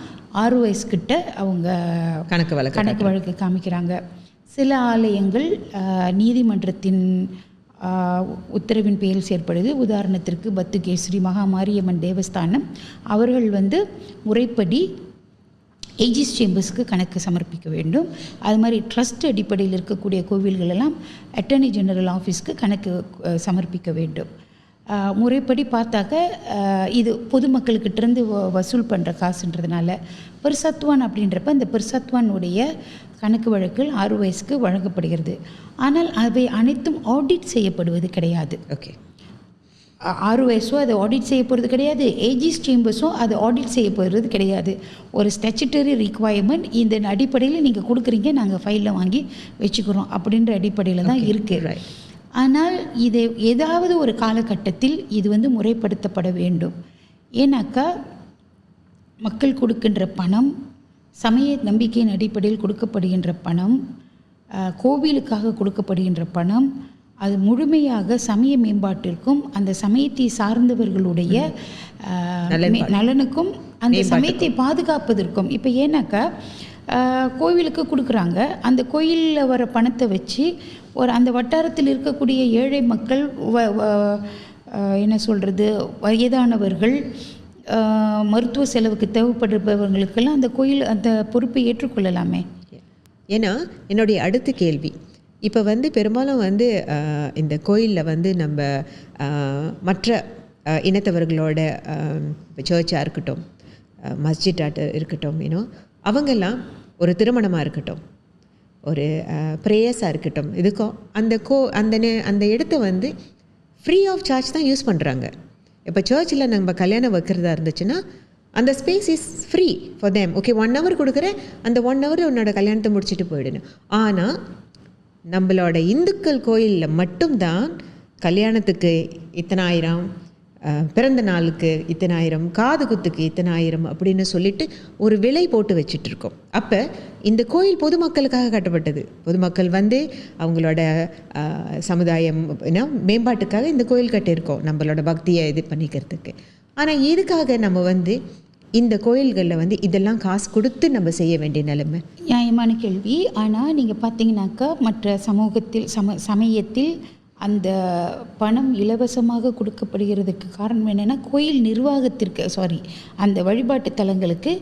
ROIS கிட்ட அவங்க கணக்கு வழக்கு காமிக்கிறாங்க. சில ஆலயங்கள் நீதிமன்றத்தின் உத்தரவின் பெயரில் செயற்படுது. உதாரணத்திற்கு பத்துகேஸ்வரி மகாமாரியம்மன் தேவஸ்தானம் அவர்கள் முறைப்படி ஏஜிஸ் சேம்பர்ஸ்க்கு கணக்கு சமர்ப்பிக்க வேண்டும். அது மாதிரி ட்ரஸ்ட் அடிப்படையில் இருக்கக்கூடிய கோவில்கள் எல்லாம் அட்டர்னி ஜெனரல் ஆஃபீஸ்க்கு கணக்கு சமர்ப்பிக்க வேண்டும். முறைப்படி பார்த்தாக்க இது பொதுமக்களுக்கிட்டேருந்து வசூல் பண்ணுற காசுன்றதுனால பெர்சத்வான் அப்படின்றப்ப அந்த பெர்சத்வானுடைய கணக்கு வழக்குகள் ROSக்கு வழங்கப்படுகிறது. ஆனால் அவை அனைத்தும் ஆடிட் செய்யப்படுவது கிடையாது. ஓகே, ROSோ அதை ஆடிட் செய்ய போகிறது கிடையாது, ஏஜிஸ் சேம்பர்ஸும் அதை ஆடிட் செய்ய போகிறது கிடையாது. ஒரு ஸ்டாச்சுட்டரி ரிக்வயர்மெண்ட் இந்த அடிப்படையில் நீங்கள் கொடுக்குறீங்க, நாங்கள் ஃபைலில் வாங்கி வச்சுக்கிறோம் அப்படின்ற அடிப்படையில் தான் இருக்குது. ஆனால் இது ஏதாவது ஒரு காலகட்டத்தில் இது முறைப்படுத்தப்பட வேண்டும். ஏன்னாக்கா மக்கள் கொடுக்கின்ற பணம், சமய நம்பிக்கையின் அடிப்படையில் கொடுக்கப்படுகின்ற பணம், கோவிலுக்காக கொடுக்கப்படுகின்ற பணம், அது முழுமையாக சமய மேம்பாட்டிற்கும் அந்த சமயத்தை சார்ந்தவர்களுடைய நலனுக்கும் அந்த சமயத்தை பாதுகாப்பதற்கும். இப்போ ஏன்னாக்கா கோவிலுக்கு கொடுக்குறாங்க, அந்த கோயிலில் வர பணத்தை வச்சு அந்த வட்டாரத்தில் இருக்கக்கூடிய ஏழை மக்கள், என்ன சொல்கிறது, வயதானவர்கள், மருத்துவ செலவுக்கு தேவைப்படுபவர்களுக்கெல்லாம் அந்த கோயில் அந்த பொறுப்பை ஏற்றுக்கொள்ளலாமே. ஏன்னா என்னுடைய அடுத்த கேள்வி, இப்போ பெரும்பாலும் இந்த கோயிலில் நம்ம மற்ற இனத்தவர்களோட சர்ச்சாக இருக்கட்டும், மஸ்ஜிட்டாக இருக்கட்டும், அவங்கெல்லாம் ஒரு திருமணமாக இருக்கட்டும், ஒரு ப்ரேயர்ஸாக இருக்கட்டும், இதுக்கும் அந்த இடத்த ஃப்ரீ ஆஃப் சார்ஜ் தான் யூஸ் பண்ணுறாங்க. இப்போ சர்ச்சில் நம்ம கல்யாணம் வைக்கிறதா இருந்துச்சுன்னா அந்த space is free for them. Okay, 1 hour கொடுக்குறேன், அந்த 1 hour உன்னோட கல்யாணத்தை முடிச்சுட்டு போயிடணும். ஆனால் நம்மளோட இந்துக்கள் கோயிலில் மட்டும்தான் கல்யாணத்துக்கு இத்தனாயிரம், பிறந்த நாளுக்கு இத்தனாயிரம், காது குத்துக்கு இத்தனாயிரம் அப்படின்னு சொல்லிட்டு ஒரு விலை போட்டு வச்சிட்ருக்கோம். அப்போ இந்த கோயில் பொதுமக்களுக்காக கட்டப்பட்டது. பொதுமக்கள் அவங்களோட சமுதாயம் மேம்பாட்டுக்காக இந்த கோயில் கட்டியிருக்கோம், நம்மளோட பக்தியை இது பண்ணிக்கிறதுக்கு. ஆனால் எதுக்காக நம்ம இந்த கோயில்களில் இதெல்லாம் காசு கொடுத்து நம்ம செய்ய வேண்டிய நிலைமை? நியாயமான கேள்வி. ஆனால் நீங்கள் பார்த்தீங்கன்னாக்கா மற்ற சமயத்தில் அந்த பணம் இலவசமாக கொடுக்கப்படுகிறதுக்கு காரணம் என்னென்னா, கோயில் நிர்வாகத்திற்கு அந்த வழிபாட்டு தலங்களுக்கு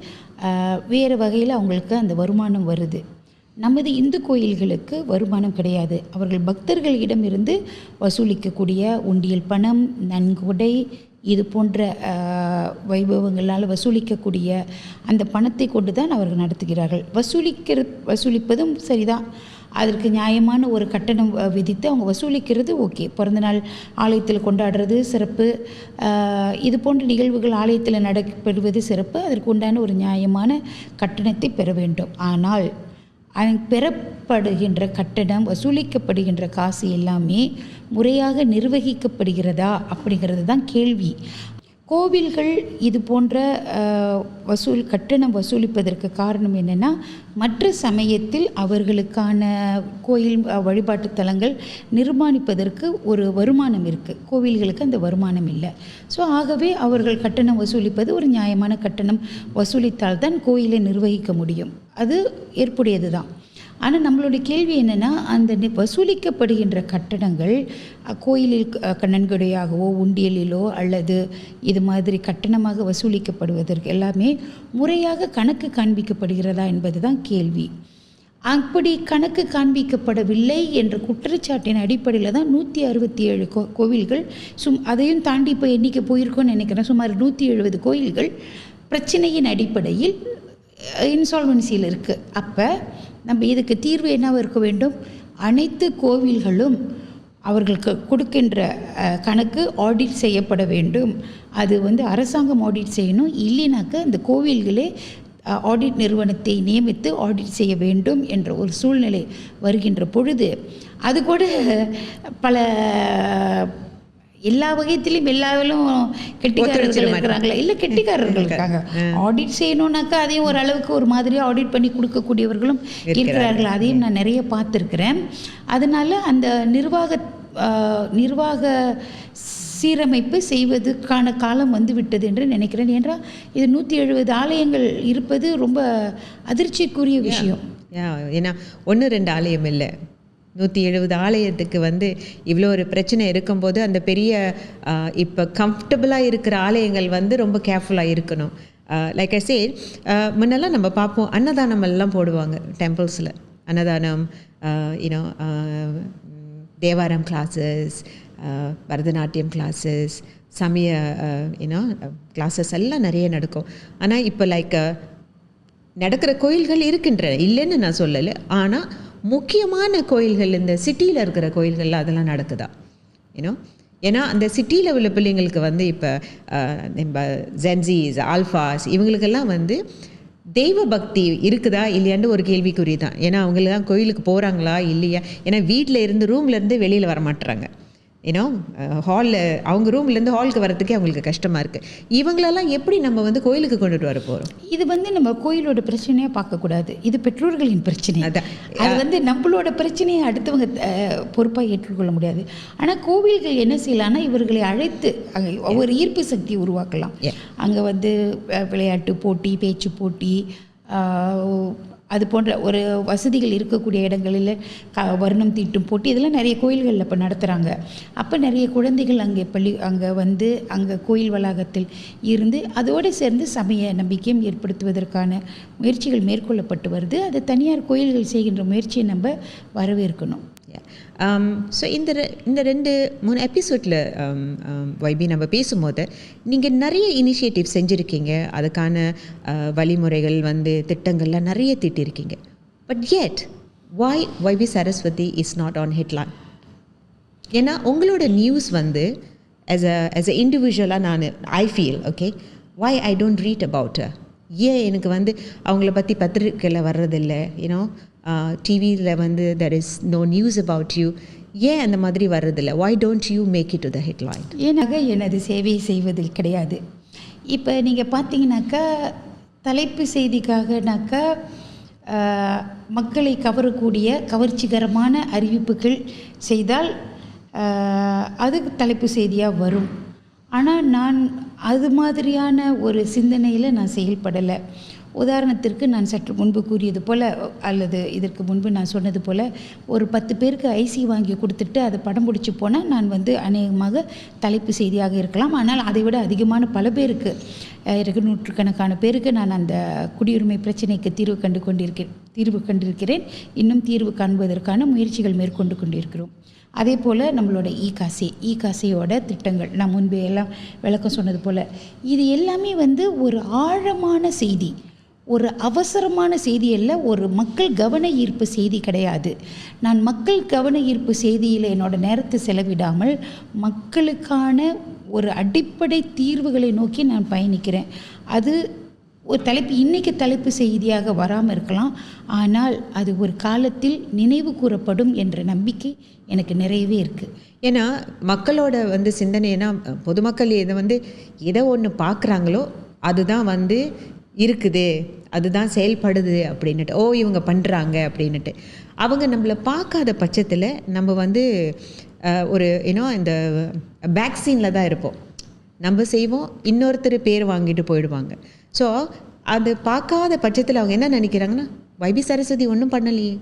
வேறு வகையில் அவங்களுக்கு அந்த வருமானம் வருது. நமது இந்து கோயில்களுக்கு வருமானம் கிடையாது. அவர்கள் பக்தர்களிடமிருந்து வசூலிக்கக்கூடிய உண்டியல் பணம், நன்கொடை, இது போன்ற வைபவங்களால் வசூலிக்கக்கூடிய அந்த பணத்தை கொண்டு தான் அவர்கள் நடத்துகிறார்கள். வசூலிப்பதும் சரிதான், அதற்கு நியாயமான ஒரு கட்டணம் விதித்து அவங்க வசூலிக்கிறது ஓகே. பிறந்தநாள் ஆலயத்தில் கொண்டாடுறது சிறப்பு, இது போன்ற நிகழ்வுகள் ஆலயத்தில் நடைபெறுவது சிறப்பு, அதற்கு உண்டான ஒரு நியாயமான கட்டணத்தை பெற வேண்டும். ஆனால் பெறப்படுகின்ற கட்டணம், வசூலிக்கப்படுகின்ற காசு எல்லாமே முறையாக நிர்வகிக்கப்படுகிறதா அப்படிங்கிறது தான் கேள்வி. கோவில்கள் இது போன்ற கட்டணம் வசூலிப்பதற்கு காரணம் என்னென்னா, மற்ற சமயத்தில் அவர்களுக்கான கோயில் வழிபாட்டு தலங்கள் நிர்மாணிப்பதற்கு ஒரு வருமானம் இருக்குது, கோவில்களுக்கு அந்த வருமானம் இல்லை. ஸோ ஆகவே அவர்கள் கட்டணம் வசூலிப்பது ஒரு நியாயமான கட்டணம் வசூலித்தால்தான் கோயிலை நிர்வகிக்க முடியும், அது ஏற்புடையது தான். ஆனால் நம்மளுடைய கேள்வி என்னென்னா, அந்த வசூலிக்கப்படுகின்ற கட்டணங்கள் கோயிலில் நன்கொடையாகவோ உண்டியலிலோ அல்லது இது மாதிரி கட்டணமாக வசூலிக்கப்படுவதற்கு எல்லாமே முறையாக கணக்கு காண்பிக்கப்படுகிறதா என்பது தான் கேள்வி. அப்படி கணக்கு காண்பிக்கப்படவில்லை என்ற குற்றச்சாட்டின் அடிப்படையில் தான் 167 கோவில்கள், அதையும் தாண்டி இப்போ எண்ணிக்கை போயிருக்கோன்னு நினைக்கிறேன், சுமார் 170 கோயில்கள் பிரச்சனையின் அடிப்படையில் இன்சால்வன்சியில் இருக்குது. அப்போ நம்ம இதுக்கு தீர்வு என்னவாக இருக்க வேண்டும்? அனைத்து கோவில்களும் அவர்களுக்கு கொடுக்கின்ற கணக்கு ஆடிட் செய்யப்பட வேண்டும். அது அரசாங்கம் ஆடிட் செய்யணும், இல்லைனாக்க இந்த கோவில்களே ஆடிட் நிறுவனத்தை நியமித்து ஆடிட் செய்ய வேண்டும் என்ற ஒரு சூழ்நிலை வருகின்ற பொழுது, அது கூட பல எல்லா வகையத்திலையும் எல்லாவிலும் கெட்டிக்காரர்கள் இருக்கிறாங்களா? இல்லை, கெட்டிக்காரர்கள் இருக்காங்க. ஆடிட் செய்யணுன்னாக்கா அதையும் ஒரு அளவுக்கு ஒரு மாதிரியாக ஆடிட் பண்ணி கொடுக்கக்கூடியவர்களும் இருக்கிறார்கள். அதையும் நான் நிறைய பார்த்துருக்கிறேன். அதனால் அந்த நிர்வாக சீரமைப்பு செய்வதற்கான காலம் வந்துவிட்டது என்று நினைக்கிறேன். என்றால் இது 170 ஆலயங்கள் இருப்பது ரொம்ப அதிர்ச்சிக்குரிய விஷயம். ஏன்னா 1-2 ஆலயம் இல்லை, 170 ஆலயத்துக்கு வந்து இவ்வளோ ஒரு பிரச்சனை இருக்கும்போது அந்த பெரிய இப்போ கம்ஃபர்டபுளாக இருக்கிற ஆலயங்கள் வந்து ரொம்ப கேர்ஃபுல்லாக இருக்கணும். லைக் ஐ சே, முன்னெல்லாம் நம்ம பார்ப்போம் அன்னதானம் எல்லாம் போடுவாங்க டெம்பிள்ஸில். அன்னதானம், you know, Thevaram classes, Bharatanatyam classes, சமய யூனோ கிளாஸஸ் எல்லாம் நிறைய நடக்கும். ஆனால் இப்போ லைக் நடக்கிற கோயில்கள் இருக்கின்றன, இல்லைன்னு நான் சொல்லலை. ஆனால் முக்கியமான கோயில்கள், இந்த சிட்டியில் இருக்கிற கோயில்களில் அதெல்லாம் நடக்குதா யூனோ? ஏன்னா அந்த சிட்டியில் உள்ள பிள்ளைங்களுக்கு வந்து இப்போ நம்ம ஜென்ஸீஸ், ஆல்ஃபாஸ், இவங்களுக்கெல்லாம் வந்து தெய்வ பக்தி இருக்குதா இல்லையான்னு ஒரு கேள்விக்குறி தான். ஏன்னா அவங்களாம் கோயிலுக்கு போகிறாங்களா இல்லையா? ஏன்னா வீட்டில் இருந்து ரூம்லேருந்து வெளியில் வரமாட்டுறாங்க. ஏன்னா ஹாலில், அவங்க ரூம்லேருந்து ஹாலுக்கு வரத்துக்கே அவங்களுக்கு கஷ்டமாக இருக்குது. இவங்களெல்லாம் எப்படி நம்ம வந்து கோயிலுக்கு கொண்டுட்டு வர போகிறோம்? இது வந்து நம்ம கோயிலோட பிரச்சனையாக பார்க்கக்கூடாது, இது பெற்றோர்களின் பிரச்சனை. அதான் அது வந்து நம்மளோட பிரச்சனையை அடுத்தவங்க பொறுப்பாக ஏற்றுக்கொள்ள முடியாது. ஆனால் கோவில்கள் என்ன செய்யலாம்னா, இவர்களை அழைத்து ஒரு ஈர்ப்பு சக்தியை உருவாக்கலாம். அங்கே வந்து விளையாட்டு போட்டி, பேச்சு போட்டி, அது போன்ற ஒரு வசதிகள் இருக்கக்கூடிய இடங்களில் வர்ணம் தீட்டும் போட்டி, இதெல்லாம் நிறைய கோயில்களில் இப்போ நடத்துகிறாங்க. அப்போ நிறைய குழந்தைகள் அங்கே வந்து அங்கே கோயில் வளாகத்தில் இருந்து அதோடு சேர்ந்து சமய நம்பிக்கையும் ஏற்படுத்துவதற்கான முயற்சிகள் மேற்கொள்ளப்பட்டு வருது. அது தனியார் கோயில்கள் செய்கின்ற முயற்சியை நம்ம வரவேற்கணும். ஸோ இந்த 2-3 எபிசோடில் வைபி நம்ம பேசும்போது நீங்கள் நிறைய இனிஷியேட்டிவ் செஞ்சுருக்கீங்க. அதுக்கான வழிமுறைகள் வந்து திட்டங்கள்லாம் நிறைய திட்டிருக்கீங்க. பட் yet why வைபி Saraswati is not on headline? ஏன்னா உங்களோட நியூஸ் வந்து as a இண்டிவிஜுவலாக I feel okay, why I don't read about her? ஏன் எனக்கு வந்து அவங்கள பற்றி பத்திரிக்கையில் வர்றதில்லை, யூனோ, டிவியில் வந்து there is no news about you, ஏன் அந்த மாதிரி வர்றதில்லை? why don't you make it to the headline? ஏன்னாக எனது சேவை செய்வதில் கிடையாது. இப்போ நீங்கள் பார்த்தீங்கன்னாக்கா தலைப்பு செய்திக்காகனாக்கா மக்களை கவரக்கூடிய கவர்ச்சிகரமான அறிவிப்புகள் செய்தால் அது தலைப்பு செய்தியாக வரும். ஆனால் நான் அது மாதிரியான ஒரு சிந்தனையில் நான் செயல்படலை. உதாரணத்திற்கு நான் சற்று முன்பு கூறியது போல், அல்லது இதற்கு முன்பு நான் சொன்னது போல், ஒரு 10 பேருக்கு ஐசி வாங்கி கொடுத்துட்டு அதை படம் பிடிச்சி போனால் நான் வந்து அநேகமாக தலைப்பு செய்தியாக இருக்கலாம். ஆனால் அதை விட அதிகமான பல பேருக்கு, நூற்றுக்கணக்கான பேருக்கு நான் அந்த குடியுரிமை பிரச்சனைக்கு தீர்வு கண்டிருக்கிறேன். இன்னும் தீர்வு காண்பதற்கான முயற்சிகள் மேற்கொண்டு கொண்டிருக்கிறோம். அதே போல் நம்மளோட ஈகாசையோட திட்டங்கள், நான் முன்பே எல்லாம் விளக்கம் சொன்னது போல், இது எல்லாமே வந்து ஒரு ஆழமான செய்தி, ஒரு அவசரமான செய்தி அல்ல, ஒரு மக்கள் கவன ஈர்ப்பு செய்தி கிடையாது. நான் மக்கள் கவன ஈர்ப்பு செய்தியில் என்னோடய நேரத்தை செலவிடாமல் மக்களுக்கான ஒரு அடிப்படை தீர்வுகளை நோக்கி நான் பயணிக்கிறேன். அது ஒரு இன்றைக்கி தலைப்பு செய்தியாக வராமல் இருக்கலாம், ஆனால் அது ஒரு காலத்தில் நினைவு கூறப்படும் என்ற நம்பிக்கை எனக்கு நிறையவே இருக்குது. ஏன்னா மக்களோட வந்து சிந்தனைனா, பொதுமக்கள் இதை வந்து எதை ஒன்று பார்க்குறாங்களோ அதுதான் வந்து இருக்குது, அதுதான் செயல்படுது அப்படின்னுட்டு, ஓ இவங்க பண்ணுறாங்க அப்படின்னுட்டு. அவங்க நம்மளை பார்க்காத பட்சத்தில் நம்ம வந்து ஒரு இந்த பேக் சீனில் தான் இருப்போம். நம்ம செய்வோம், இன்னொருத்தர் பேர் வாங்கிட்டு போயிடுவாங்க. ஸோ அது பார்க்காத பட்சத்தில் அவங்க என்ன நினைக்கிறாங்கன்னா, வைபி சரஸ்வதி ஒன்றும் பண்ணலையே.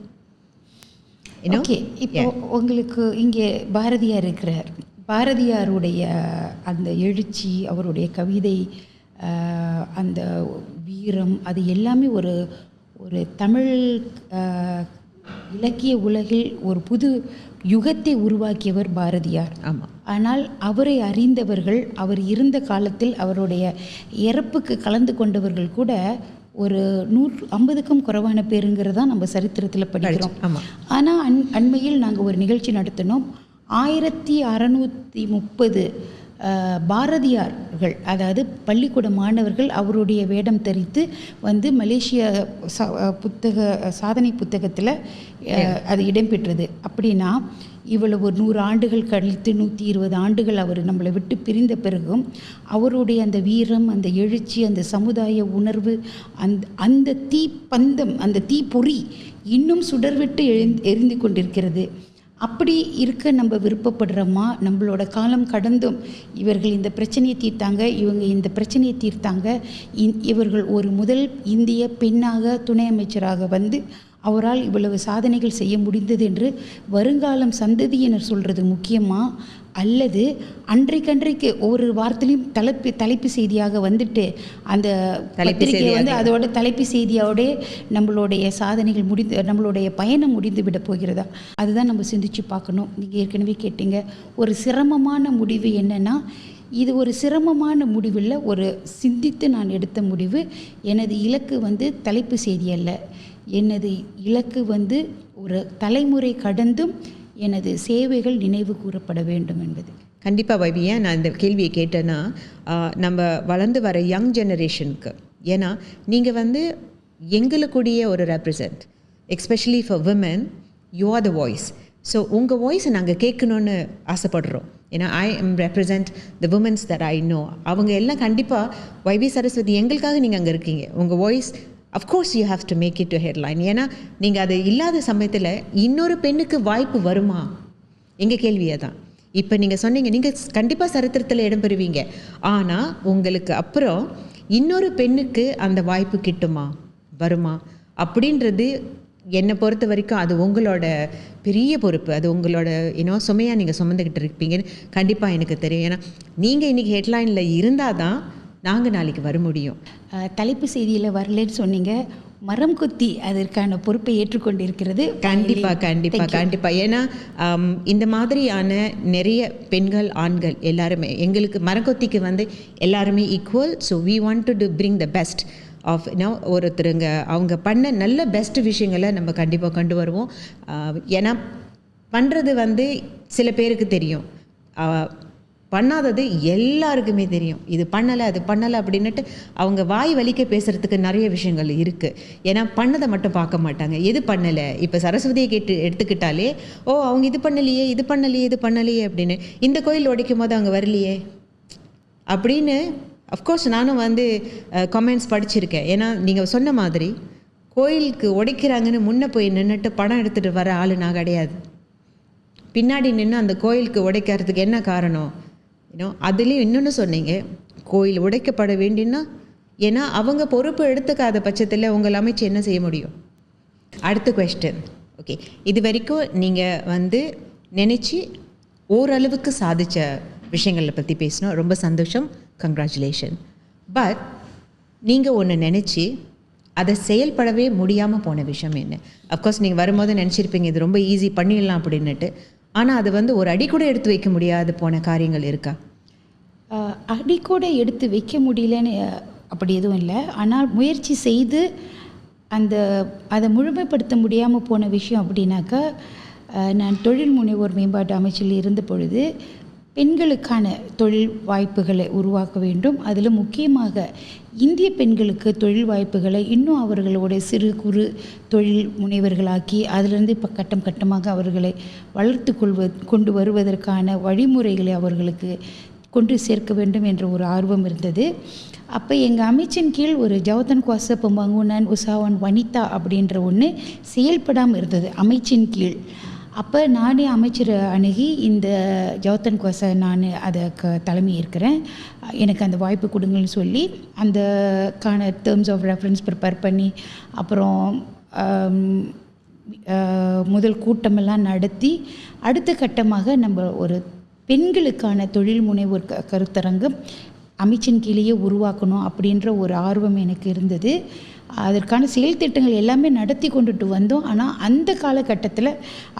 ஓகே, இப்போ உங்களுக்கு இங்கே பாரதியார் இருக்கிறார். பாரதியாருடைய அந்த எழுச்சி, அவருடைய கவிதை, அந்த வீரம், அது எல்லாமே ஒரு தமிழ் இலக்கிய உலகில் ஒரு புது யுகத்தை உருவாக்கியவர் பாரதியார். ஆமாம். ஆனால் அவரை அறிந்தவர்கள், அவர் இருந்த காலத்தில் அவருடைய இறப்புக்கு கலந்து கொண்டவர்கள் கூட ஒரு 150க்கும் குறைவான பேருங்கிறதான் நம்ம சரித்திரத்தில் படிக்கிறோம். ஆனால் அண்மையில் நாங்கள் ஒரு நிகழ்ச்சி நடத்தினோம். 1630 பாரதியார்கள், அதாவது பள்ளிக்கூட மாணவர்கள் அவருடைய வேடம் தரித்து வந்து மலேசிய சாதனை புத்தகத்தில் அது இடம்பெற்றது. அப்படின்னா இவ்வளவு 100 ஆண்டுகள் கழித்து 120 ஆண்டுகள் அவர் நம்மளை விட்டு பிரிந்த பிறகும் அவருடைய அந்த வீரம், அந்த எழுச்சி, அந்த சமுதாய உணர்வு, அந்த தீப்பந்தம், அந்த தீப்பொறி இன்னும் சுடர்விட்டு எரிந்து கொண்டிருக்கிறது. அப்படி இருக்க நம்ம விருப்பப்படுறோமா? நம்மளோட காலம் கடந்தும் இவர்கள் இந்த பிரச்சனையை தீர்த்தாங்க, இவங்க இந்த பிரச்சனையை தீர்த்தாங்க, இவர்கள் ஒரு முதல் இந்திய பெண்ணாக துணை அமைச்சராக வந்து அவரால் இவ்வளவு சாதனைகள் செய்ய முடிந்தது என்று வருங்காலம் சந்ததியினர் சொல்கிறது முக்கியமா, அல்லது அன்றைக்கு ஒரு வாரத்திலையும் தலைப்பு செய்தியாக வந்துட்டு அந்த பத்திரிகை வந்து அதோட தலைப்பு செய்தியோட நம்மளுடைய சாதனைகள் நம்மளுடைய பயணம் முடிந்து விட போகிறதா? அதுதான் நம்ம சிந்திச்சு பார்க்கணும். நீங்கள் ஏற்கனவே கேட்டீங்க ஒரு சிரமமான முடிவு என்னன்னா, இது ஒரு சிரமமான முடிவில் ஒரு சிந்தித்து நான் எடுத்த முடிவு. எனது இலக்கு வந்து தலைப்பு செய்தி அல்ல, எனது இலக்கு வந்து ஒரு தலைமுறை கடந்தும் எனது சேவைகள் நினைவு கூறப்பட வேண்டும் என்பது. கண்டிப்பாக வைவி, ஏன் நான் இந்த கேள்வியை கேட்டேன்னா, நம்ம வளர்ந்து வர யங் ஜெனரேஷனுக்கு, ஏன்னா நீங்கள் வந்து எங்களுக்குடைய ஒரு represent, especially for women, you are the voice. So உங்கள் வாய்ஸை நாங்கள் கேட்கணுன்னு ஆசைப்படுறோம். ஏன்னா I am represent the women's that I know. அவங்க எல்லாம் கண்டிப்பாக வைவி சரஸ்வதி எங்களுக்காக நீங்கள் அங்கே இருக்கீங்க. உங்கள் voice of course you have to make it to headline. ஏன்னா நீங்கள் அது இல்லாத சமயத்தில் இன்னொரு பெண்ணுக்கு வாய்ப்பு வருமா? எங்கள் கேள்வியை தான். இப்போ நீங்கள் சொன்னீங்க நீங்கள் கண்டிப்பாக சரித்திரத்தில் இடம் பெறுவீங்க, ஆனால் உங்களுக்கு அப்புறம் இன்னொரு பெண்ணுக்கு அந்த வாய்ப்பு கிட்டுமா, வருமா அப்படின்றது என்னை பொறுத்த வரைக்கும் அது உங்களோட பெரிய பொறுப்பு. அது உங்களோட சுமையாக நீங்கள் சுமந்துக்கிட்டு இருப்பீங்கன்னு கண்டிப்பாக எனக்கு தெரியும். ஏன்னா நீங்கள் இன்றைக்கி ஹெட்லைனில் இருந்தால் தான் நாங்கள் நாளைக்கு வர முடியும். தலைப்பு செய்தியில் வரலன்னு சொன்னீங்க, மரம் கொத்தி அதற்கான பொறுப்பை ஏற்றுக்கொண்டு இருக்கிறது. கண்டிப்பாக. ஏன்னா இந்த மாதிரியான நிறைய பெண்கள் ஆண்கள் எல்லாருமே எங்களுக்கு மரக்கொத்திக்கு வந்து எல்லாருமே equal. So we want to bring the best of ஒருத்தருங்க அவங்க பண்ண நல்ல பெஸ்ட் விஷயங்களை நம்ம கண்டிப்பாக கொண்டு வருவோம். ஏன்னா பண்ணுறது வந்து சில பேருக்கு தெரியும், பண்ணாதது எல்லாருக்குமே தெரியும். இது பண்ணலை அது பண்ணலை அப்படின்னுட்டு அவங்க வாய் வலிக்க பேசுகிறதுக்கு நிறைய விஷயங்கள் இருக்குது. ஏன்னா பண்ணதை மட்டும் பார்க்க மாட்டாங்க, எது பண்ணலை. இப்போ சரஸ்வதியை எடுத்துக்கிட்டாலே, ஓ அவங்க இது பண்ணலையே அப்படின்னு, இந்த கோயில் உடைக்கும் போது அவங்க வரலையே அப்படின்னு. அஃப்கோர்ஸ் நானும் வந்து கமெண்ட்ஸ் படிச்சிருக்கேன். ஏன்னா நீங்கள் சொன்ன மாதிரி கோயிலுக்கு உடைக்கிறாங்கன்னு முன்னே போய் நின்றுட்டு படம் எடுத்துகிட்டு வர ஆள் நான் கிடையாது. பின்னாடி நின்று அந்த கோயிலுக்கு உடைக்கிறதுக்கு என்ன காரணம், அதுலேயும் இன்னொன்று சொன்னீங்க, கோயில் உடைக்கப்பட வேண்டியன்னா, ஏன்னா அவங்க பொறுப்பு எடுத்துக்காத பட்சத்தில் உங்கள் அமைச்சு என்ன செய்ய முடியும்? அடுத்த குவெஸ்டன். ஓகே, இது வரைக்கும் நீங்கள் வந்து நினச்சி ஓரளவுக்கு சாதித்த விஷயங்களை பற்றி பேசணும், ரொம்ப சந்தோஷம், கங்க்ராச்சுலேஷன். பட் நீங்கள் ஒன்று நினச்சி அதை செயல்படவே முடியாமல் போன விஷயம் என்ன? அஃப்கோர்ஸ் நீங்கள் வரும்போது நினச்சிருப்பீங்க இது ரொம்ப ஈஸி பண்ணிடலாம் அப்படின்னுட்டு, ஆனால் அது வந்து ஒரு அடி கூட எடுத்து வைக்க முடியாது போன காரியங்கள் இருக்கா? அடி கூட எடுத்து வைக்க முடியலன்னு அப்படி எதுவும் இல்லை. ஆனால் முயற்சி செய்து அதை முழுமைப்படுத்த முடியாமல் போன விஷயம் அப்படின்னாக்கா, நான் தொழில் முனைவோர் மேம்பாட்டு அமைச்சில் இருந்த பொழுது பெண்களுக்கான தொழில் வாய்ப்புகளை உருவாக்க வேண்டும். அதில் முக்கியமாக இந்திய பெண்களுக்கு தொழில் வாய்ப்புகளை இன்னும் அவர்களோட சிறு குறு தொழில் முனைவர்களாக்கி அதிலிருந்து இப்போ கட்டமாக அவர்களை கொண்டு வருவதற்கான வழிமுறைகளை அவர்களுக்கு கொண்டு சேர்க்க வேண்டும் என்ற ஒரு ஆர்வம் இருந்தது. அப்போ எங்கள் அமைச்சின் கீழ் ஒரு ஜவத்தன் குவாச பொம்பங்குனன் உசாவன் வனிதா அப்படின்ற ஒன்று செயல்படாமல் இருந்தது அமைச்சின் கீழ். அப்போ நானே அமைச்சரை அணுகி, இந்த ஜவத்தன் குவாசை நான் அதை தலைமை ஏற்கிறேன், எனக்கு அந்த வாய்ப்பு கொடுங்கன்னு சொல்லி அந்தக்கான டேர்ம்ஸ் ஆஃப் ரெஃபரன்ஸ் ப்ரிப்பேர் பண்ணி அப்புறம் முதல் கூட்டமெல்லாம் நடத்தி அடுத்த கட்டமாக நம்ம ஒரு பெண்களுக்கான தொழில் முனைவோர் கருத்தரங்கம் அமைச்சின் கீழேயே உருவாக்கணும் அப்படின்ற ஒரு ஆர்வம் எனக்கு இருந்தது. அதற்கான செயல் திட்டங்கள் எல்லாமே நடத்தி கொண்டுட்டு வந்தோம். ஆனால் அந்த காலகட்டத்தில்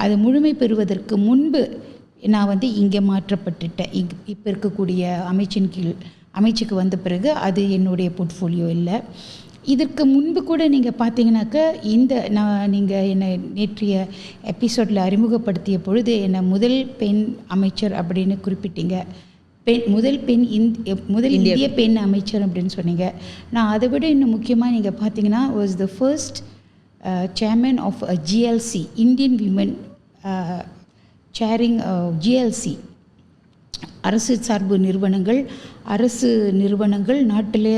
அது முழுமை பெறுவதற்கு முன்பு நான் வந்து இங்கே மாற்றப்பட்டுட்டேன். இப்போ இருக்கக்கூடிய அமைச்சின் கீழ் அமைச்சுக்கு வந்த பிறகு அது என்னுடைய போர்ட்ஃபோலியோ இல்லை. இதற்கு முன்பு கூட நீங்கள் பார்த்தீங்கன்னாக்கா நீங்கள் என்னை நேற்றைய எபிசோடில் அறிமுகப்படுத்திய பொழுது என்னை முதல் பெண் அமைச்சர் அப்படின்னு குறிப்பிட்டீங்க. முதல் இந்திய பெண் அமைச்சர் அப்படின்னு சொன்னீங்க. நான் அதை விட இன்னும் முக்கியமாக நீங்கள் பார்த்தீங்கன்னா was the first chairman of GLC, Indian women chairing GLC. அரசு சார்பு அரசு நிறுவனங்கள் நாட்டிலே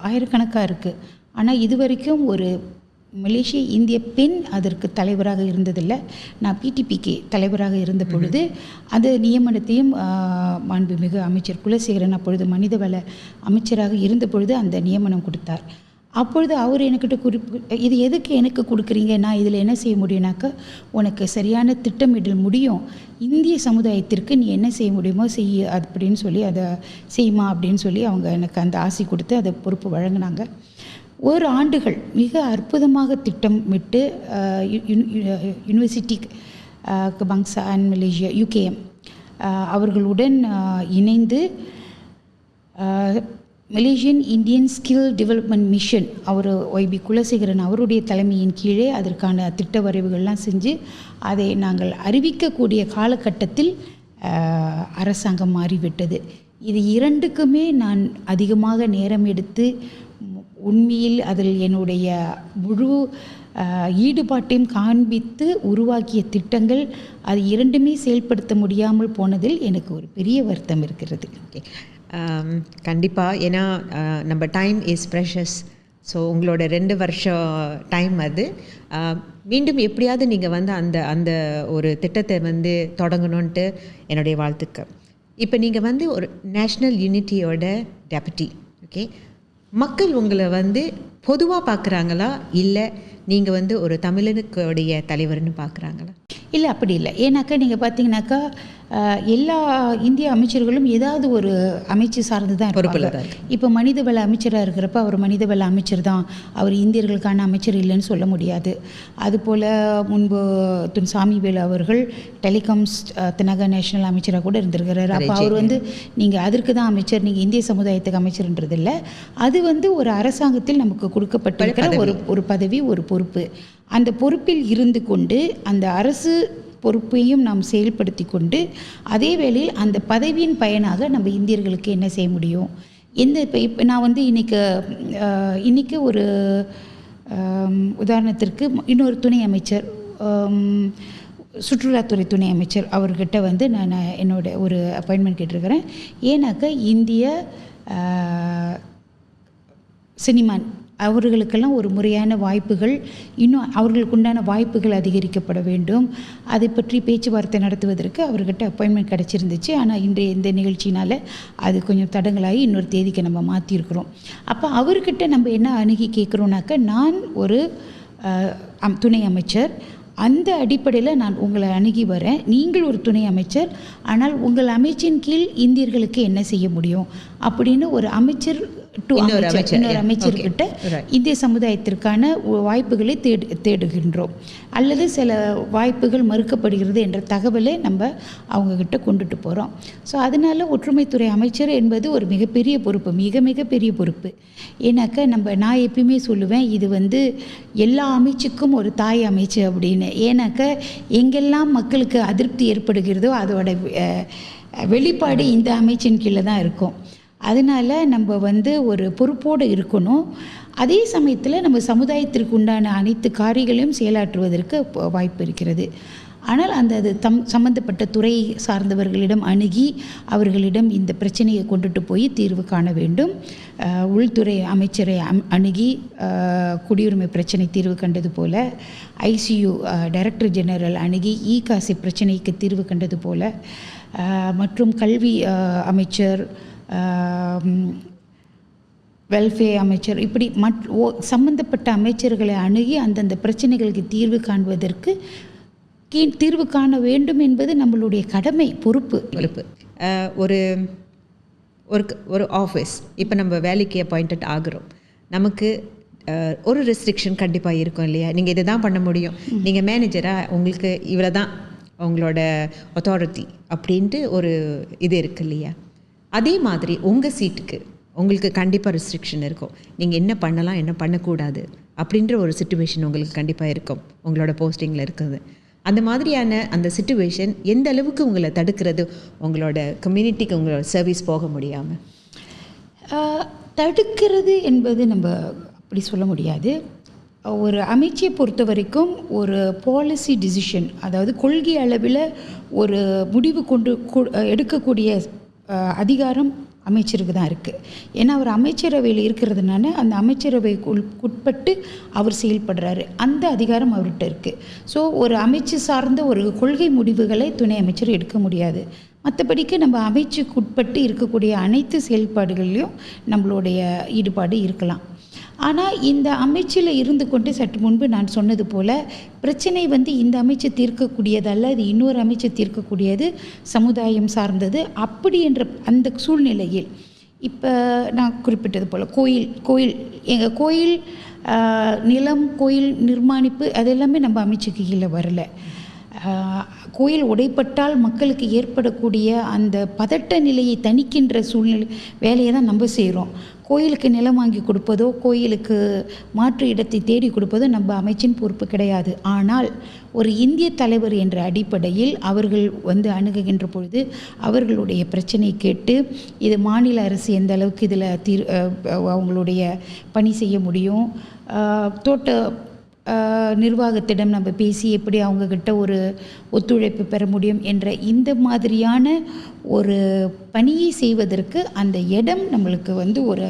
ஆயிரக்கணக்காக இருக்குது. ஆனால் இதுவரைக்கும் ஒரு மலேசிய இந்திய பெண் அதற்கு தலைவராக இருந்ததில்லை. நான் பிடிபிக்கு தலைவராக இருந்த பொழுது அந்த நியமனத்தையும் மாண்புமிகு அமைச்சர் குலசேகரன் அப்பொழுது மனிதவள அமைச்சராக இருந்த பொழுது அந்த நியமனம் கொடுத்தார். அப்பொழுது அவர் என்கிட்ட இது எதுக்கு எனக்கு கொடுக்குறீங்க, நான் இதில் என்ன செய்ய முடியும்னாக்கா, உனக்கு சரியான திட்டமிடல் முடியும், இந்திய சமுதாயத்திற்கு நீ என்ன செய்ய முடியுமோ செய்ய அப்படின்னு சொல்லி அதை செய்யுமா அப்படின்னு சொல்லி அவங்க எனக்கு அந்த ஆசை கொடுத்து அதை பொறுப்பு வழங்கினாங்க. ஒரு ஆண்டுகள் மிக அற்புதமாக திட்டமிட்டு university Bangsa and Malaysia UKM அவர்களுடன் இணைந்து Malaysian Indian skill development mission அவர் YB குலசேகரன் அவருடைய தலைமையின் கீழே அதற்கான திட்ட வரைவுகள்லாம் செஞ்சு அதை நாங்கள் அறிவிக்கக்கூடிய காலகட்டத்தில் அரசாங்கம் மாறிவிட்டது. இது இரண்டுக்குமே நான் அதிகமாக நேரம் எடுத்து உண்மையில் அதில் என்னுடைய முழு ஈடுபாட்டையும் காண்பித்து உருவாக்கிய திட்டங்கள் அது இரண்டுமே செயல்படுத்த முடியாமல் போனதில் எனக்கு ஒரு பெரிய வருத்தம் இருக்கிறது. ஓகே, கண்டிப்பாக. ஏன்னா நம்ம டைம் இஸ் ப்ரெஷஸ். ஸோ உங்களோட 2 வருஷம் டைம் அது மீண்டும் எப்படியாவது நீங்கள் வந்து அந்த ஒரு திட்டத்தை வந்து தொடங்கணுன்ட்டு என்னுடைய வாழ்த்துக்கள். இப்போ நீங்கள் வந்து ஒரு நேஷ்னல் யூனிட்டியோட டெபுட்டி. ஓகே, மக்கள் உங்களை வந்து பொதுவாக பார்க்குறாங்களா, இல்லை நீங்கள் வந்து ஒரு தமிழனுக்குடைய தலைவர்னு பார்க்குறாங்களா? இல்லை, அப்படி இல்லை. ஏன்னாக்கா நீங்கள் பார்த்தீங்கன்னாக்கா எல்லா இந்திய அமைச்சர்களும் ஏதாவது ஒரு அமைச்சு சார்ந்து தான் இருப்பாங்க. இப்போ மனிதவள அமைச்சராக இருக்கிறப்ப அவர் மனிதவள அமைச்சர் தான், அவர் இந்தியர்களுக்கான அமைச்சர் இல்லைன்னு சொல்ல முடியாது. அதுபோல் முன்பு சாமிவேலு அவர்கள் டெலிகாம்ஸ் தென்னக நேஷனல் அமைச்சராக கூட இருந்திருக்கிறார். அப்போ அவர் வந்து நீங்கள் அதற்கு தான் அமைச்சர், நீங்கள் இந்திய சமுதாயத்துக்கு அமைச்சர்ன்றது இல்லை. அது வந்து ஒரு அரசாங்கத்தில் நமக்கு கொடுக்கப்பட்டிருக்கிற ஒரு பதவி, ஒரு பொறுப்பு. அந்த பொறுப்பில் இருந்து கொண்டு அந்த அரசு பொறுப்பையும் நாம் செயல்படுத்தி கொண்டு அதே வேளையில் அந்த பதவியின் பயனாக நம்ம இந்தியர்களுக்கு என்ன செய்ய முடியும், இப்போ நான் வந்து இன்றைக்கி ஒரு உதாரணத்திற்கு இன்னொரு துணை அமைச்சர், சுற்றுலாத்துறை துணை அமைச்சர் அவர்கிட்ட வந்து நான் என்னோட ஒரு அப்பாயின்மெண்ட் கேட்டிருக்கிறேன். ஏன்னாக்கா இந்திய சினிமான் அவர்களுக்கெல்லாம் ஒரு முறையான வாய்ப்புகள், இன்னும் அவர்களுக்கு உண்டான வாய்ப்புகள் அதிகரிக்கப்பட வேண்டும். அதை பற்றி பேச்சுவார்த்தை நடத்துவதற்கு அவர்கிட்ட அப்பாயின்மெண்ட் கிடச்சிருந்துச்சு. ஆனால் இன்றைய இந்த நிகழ்ச்சினால் அது கொஞ்சம் தடங்களாகி இன்னொரு தேதிக்கு நம்ம மாற்றிருக்கிறோம். அப்போ அவர்கிட்ட நம்ம என்ன அணுகி கேட்குறோன்னாக்கா, நான் ஒரு துணை அமைச்சர், அந்த அடிப்படையில் நான் உங்களை அணுகி வரேன். நீங்கள் ஒரு துணை அமைச்சர், ஆனால் உங்கள் அமைச்சின் கீழ் இந்தியர்களுக்கு என்ன செய்ய முடியும் அப்படின்னு ஒரு அமைச்சர் இன்னொரு அமைச்சர்கிட்ட இந்திய சமுதாயத்திற்கான வாய்ப்புகளை தேடுகின்றோம். அல்லது சில வாய்ப்புகள் மறுக்கப்படுகிறது என்ற தகவலை நம்ம அவங்கக்கிட்ட கொண்டுட்டு போகிறோம். ஸோ அதனால் ஒற்றுமைத்துறை அமைச்சர் என்பது ஒரு மிகப்பெரிய பொறுப்பு, மிக மிகப்பெரிய பொறுப்பு. ஏன்னாக்கா நான் எப்பயுமே சொல்லுவேன், இது வந்து எல்லா அமைச்சுக்கும் ஒரு தாய் அமைச்சு அப்படின்னு. ஏன்னாக்கா எங்கெல்லாம் மக்களுக்கு அதிருப்தி ஏற்படுகிறதோ அதோட வெளிப்பாடு இந்த அமைச்சின் கீழே தான் இருக்கும். அதனால் நம்ம வந்து ஒரு பொறுப்போடு இருக்கணும். அதே சமயத்தில் நம்ம சமுதாயத்திற்கு உண்டான அனைத்து காரியங்களையும் செயலாற்றுவதற்கு வாய்ப்பு இருக்கிறது. ஆனால் அது சம்பந்தப்பட்ட துறை சார்ந்தவர்களிடம் அணுகி அவர்களிடம் இந்த பிரச்சனையை கொண்டுட்டு போய் தீர்வு காண வேண்டும். உள்துறை அமைச்சரை அணுகி குடியுரிமை பிரச்சனை தீர்வு கண்டது போல, ICU டைரக்டர் ஜெனரல் அணுகி காசி பிரச்சனைக்கு தீர்வு கண்டது போல, மற்றும் கல்வி அமைச்சர், வெல்ஃபேர் அமைச்சர், இப்படி சம்பந்தப்பட்ட அமைச்சர்களை அணுகி அந்தந்த பிரச்சனைகளுக்கு தீர்வு காண்பதற்கு தீர்வு காண வேண்டும் என்பது நம்மளுடைய கடமை, பொறுப்பு. ஒரு ஒரு ஆஃபீஸ் இப்போ நம்ம வேலைக்கு அப்பாயிண்டட் ஆகிறோம், நமக்கு ஒரு ரெஸ்ட்ரிக்ஷன் கண்டிப்பாக இருக்கும் இல்லையா? நீங்கள் இதை தான் பண்ண முடியும், நீங்கள் மேனேஜராக உங்களுக்கு இவ்வளோ தான் உங்களோட அத்தாரிட்டி அப்படின்ட்டு ஒரு இது இருக்குது இல்லையா? அதே மாதிரி உங்கள் சீட்டுக்கு உங்களுக்கு கண்டிப்பாக ரெஸ்ட்ரிக்ஷன் இருக்கும். நீங்கள் என்ன பண்ணலாம், என்ன பண்ணக்கூடாது அப்படின்ற ஒரு சிச்சுவேஷன் உங்களுக்கு கண்டிப்பாக இருக்கும் உங்களோட போஸ்டிங்கில் இருக்குது. அந்த மாதிரியான அந்த சிச்சுவேஷன் எந்த அளவுக்கு உங்களை தடுக்கிறது, உங்களோட கம்யூனிட்டிக்கு உங்களோட சர்வீஸ் போக முடியாமல்? தடுக்கிறது என்பது நம்ம அப்படி சொல்ல முடியாது. ஒரு அமைச்சை பொறுத்த வரைக்கும் ஒரு பாலிசி டிசிஷன், அதாவது கொள்கை அளவில் ஒரு முடிவு எடுக்கக்கூடிய அதிகாரம் அமைச்சருக்கு தான் இருக்குது. ஏன்னா அவர் அமைச்சரவையில் இருக்கிறதுனால அந்த அமைச்சரவைக்குட்பட்டு அவர் செயல்படுறாரு, அந்த அதிகாரம் அவர்கிட்ட இருக்குது. ஸோ ஒரு அமைச்சு சார்ந்த ஒரு கொள்கை முடிவுகளை துணை அமைச்சர் எடுக்க முடியாது. மற்றபடிக்கு நம்ம அமைச்சுக்குட்பட்டு இருக்கக்கூடிய அனைத்து செயல்பாடுகள்லையும் நம்மளுடைய ஈடுபாடு இருக்கலாம். ஆனால் இந்த அமைச்சில் இருந்து கொண்டு சற்று முன்பு நான் சொன்னது போல் பிரச்சனை வந்து இந்த அமைச்சை தீர்க்கக்கூடியதல்ல, இது இன்னொரு அமைச்சை தீர்க்கக்கூடியது, சமுதாயம் சார்ந்தது. அப்படி என்ற அந்த சூழ்நிலையில் இப்போ நான் குறிப்பிட்டது போல் கோயில் எங்கள் கோயில் நிலம், கோயில் நிர்மாணிப்பு அதெல்லாமே நம்ம அமைச்சுக்கு கீழே வரல. கோயில் உடைப்பட்டால் மக்களுக்கு ஏற்படக்கூடிய அந்த பதட்ட நிலையை தணிக்கின்ற சூழ்நிலை வேலையை தான் நம்ம செய்கிறோம். கோயிலுக்கு நிலம் வாங்கி கொடுப்பதோ, கோயிலுக்கு மாற்று இடத்தை தேடி கொடுப்பதோ நம்ம அமைச்சின் பொறுப்பு கிடையாது. ஆனால் ஒரு இந்திய தலைவர் என்ற அடிப்படையில் அவர்கள் வந்து அணுகுகின்ற பொழுது அவர்களுடைய பிரச்சனை கேட்டு இது மாநில அரசு எந்த அளவுக்கு இதில் அவங்களுடைய பணி செய்ய முடியும், தோட்ட நிர்வாகத்திடம் நம்ம பேசி எப்படி அவங்கக்கிட்ட ஒரு ஒத்துழைப்பு பெற முடியும் என்ற இந்த மாதிரியான ஒரு பணியை செய்வதற்கு அந்த இடம் நம்மளுக்கு வந்து ஒரு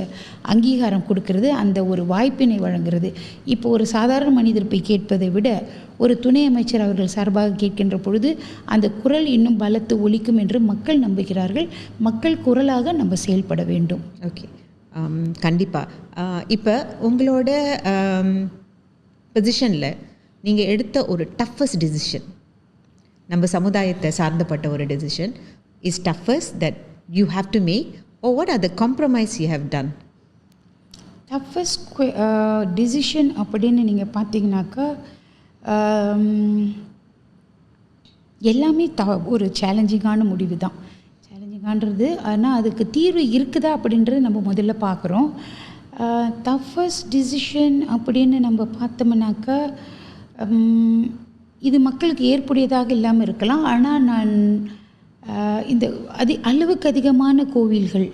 அங்கீகாரம் கொடுக்கறது, அந்த ஒரு வாய்ப்பினை வழங்குறது. இப்போ ஒரு சாதாரண மனிதர் போய் கேட்பதை விட ஒரு துணை அமைச்சர் அவர்கள் சார்பாக கேட்கின்ற பொழுது அந்த குரல் இன்னும் பலத்து ஒலிக்கும் என்று மக்கள் நம்புகிறார்கள். மக்கள் குரலாக நம்ம செயல்பட வேண்டும். ஓகே, கண்டிப்பாக. இப்போ உங்களோட பொசிஷனில் நீங்கள் எடுத்த ஒரு டஃபஸ்ட் டிசிஷன், நம்ம சமுதாயத்தை சார்ந்தப்பட்ட ஒரு decision is toughest that you have to make, or what are the compromise you have done? Toughest decision அப்படின்னு நீங்கள் பார்த்தீங்கன்னாக்கா எல்லாமே ஒரு சேலஞ்சிங்கான முடிவு தான். சேலஞ்சிங்கான்றது ஆனால் அதுக்கு தீர்வு இருக்குதா அப்படின்றது நம்ம முதல்ல பார்க்குறோம். டஃபஸ்ட் டிசிஷன் அப்படின்னு நம்ம பார்த்தோம்னாக்கா இது மக்களுக்கு ஏற்புடையதாக இல்லாமல் இருக்கலாம். ஆனால் நான் இந்த அளவுக்கு அதிகமான கோவில்கள்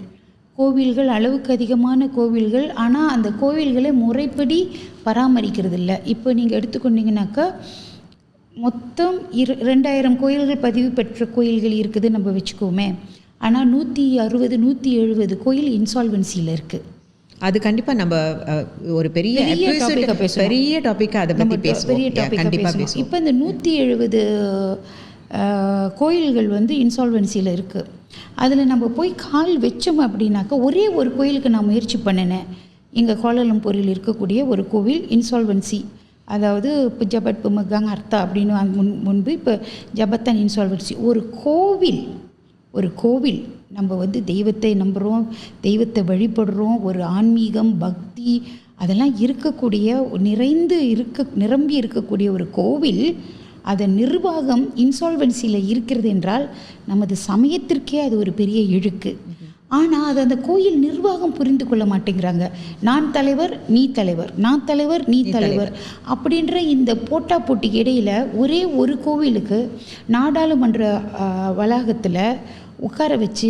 அளவுக்கு அதிகமான கோவில்கள், ஆனால் அந்த கோவில்களை முறைப்படி பராமரிக்கிறது இல்லை. இப்போ நீங்கள் எடுத்துக்கொண்டீங்கன்னாக்கா மொத்தம் 2000 கோயில்கள் பதிவு பெற்ற கோயில்கள் இருக்குது நம்ம வச்சுக்கோமே. ஆனால் 160-170 கோயில் இன்சால்வன்சியில் இருக்குது. அது கண்டிப்பாக நம்ம ஒரு பெரிய டாபிக்காக அதை பற்றி பேசுவோம். இப்போ இந்த 170 கோயில்கள் வந்து இன்சால்வன்சியில் இருக்குது. அதில் நம்ம போய் கால் வச்சோம் அப்படின்னாக்கா ஒரே ஒரு கோயிலுக்கு நான் முயற்சி பண்ணினேன். எங்கள் கோலாலம்பூரில் இருக்கக்கூடிய ஒரு கோவில் இன்சால்வன்சி, அதாவது இப்போ ஜபத் புமகாங் அர்த்தா அப்படின்னு முன்பு இப்போ ஜபத்தான் இன்சால்வன்சி. ஒரு கோவில் நம்ம வந்து தெய்வத்தை நம்புகிறோம், தெய்வத்தை வழிபடுறோம், ஒரு ஆன்மீகம் பக்தி அதெல்லாம் இருக்கக்கூடிய நிரம்பி இருக்கக்கூடிய ஒரு கோவில், அதன் நிர்வாகம் இன்சால்வன்சியில் இருக்கிறது என்றால் நமது சமயத்திற்கே அது ஒரு பெரிய இழுக்கு. ஆனால் அது அந்த கோயில் நிர்வாகம் புரிந்து கொள்ள மாட்டேங்கிறாங்க. நான் தலைவர் நீ தலைவர், நான் தலைவர் நீ தலைவர் அப்படின்ற இந்த போட்டா போட்டிக்கு இடையில் ஒரே ஒரு கோவிலுக்கு நாடாளுமன்ற வளாகத்தில் உட்கார வச்சு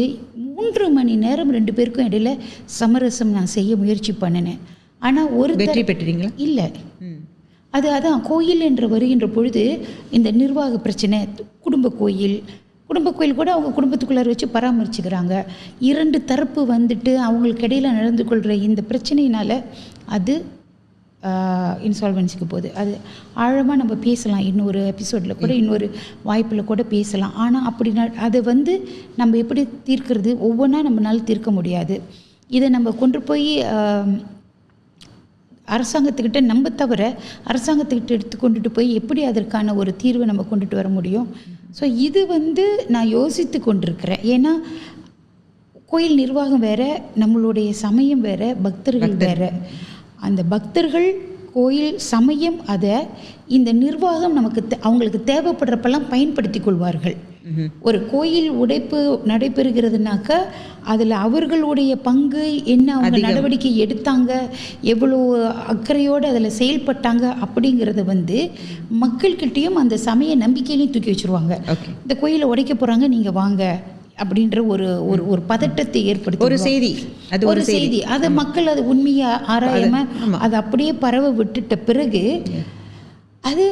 3 மணி நேரம் 2 பேருக்கும் இடையில சமரசம் நான் செய்ய முயற்சி பண்ணினேன். ஆனால் ஒரு வெற்றி பெற்றீங்களா? இல்லை. அதான் கோயில் என்று வருகின்ற பொழுது இந்த நிர்வாக பிரச்சனை, குடும்ப கோயில் கூட அவங்க குடும்பத்துக்குள்ளார வச்சு பராமரிச்சுக்கிறாங்க. 2 தரப்பு வந்துட்டு அவங்களுக்கு இடையில் நடந்து கொள்கிற இந்த பிரச்சனையினால் அது இன்சால்வன்சிக்கு போகுது. அது ஆழமாக நம்ம பேசலாம், இன்னொரு எபிசோடில் கூட இன்னொரு வாய்ப்பில் கூட பேசலாம். ஆனால் அப்படி அதை வந்து நம்ம எப்படி தீர்க்கிறது, ஒவ்வொன்றா நம்மளால் தீர்க்க முடியாது. இதை நம்ம கொண்டு போய் அரசாங்கத்துக்கிட்ட நம்ம தவிர அரசாங்கத்துக்கிட்ட எடுத்து கொண்டுட்டு போய் எப்படி அதற்கான ஒரு தீர்வை நம்ம கொண்டுட்டு வர முடியும்? ஸோ இது வந்து நான் யோசித்து கொண்டிருக்கிறேன். ஏன்னா கோயில் நிர்வாகம் வேறு, நம்மளுடைய சமயம் வேறு, பக்தர்கள் வேறு. அந்த பக்தர்கள், கோயில், சமயம், அதை இந்த நிர்வாகம் நமக்கு அவங்களுக்கு தேவைப்படுறப்பெல்லாம் பயன்படுத்தி கொள்வார்கள். ஒரு கோயில் உடைப்பு நடைபெறுகிறதுனாக்கா அதில் அவர்களுடைய பங்கு என்ன, அவங்க நடவடிக்கை எடுத்தாங்க, எவ்வளோ அக்கறையோடு அதில் செயல்பட்டாங்க அப்படிங்கிறத வந்து மக்கள்கிட்டையும் அந்த சமய நம்பிக்கையிலையும் தூக்கி வச்சுருவாங்க. இந்த கோயிலை உடைக்க போகிறாங்க, நீங்கள் வாங்க அப்படின்ற ஒரு பதட்டத்தை ஏற்படுத்தி ஒரு செய்தி அதை மக்கள் அது உண்மையை ஆராயாம அதை அப்படியே பரவ விட்டுட்ட பிறகு அது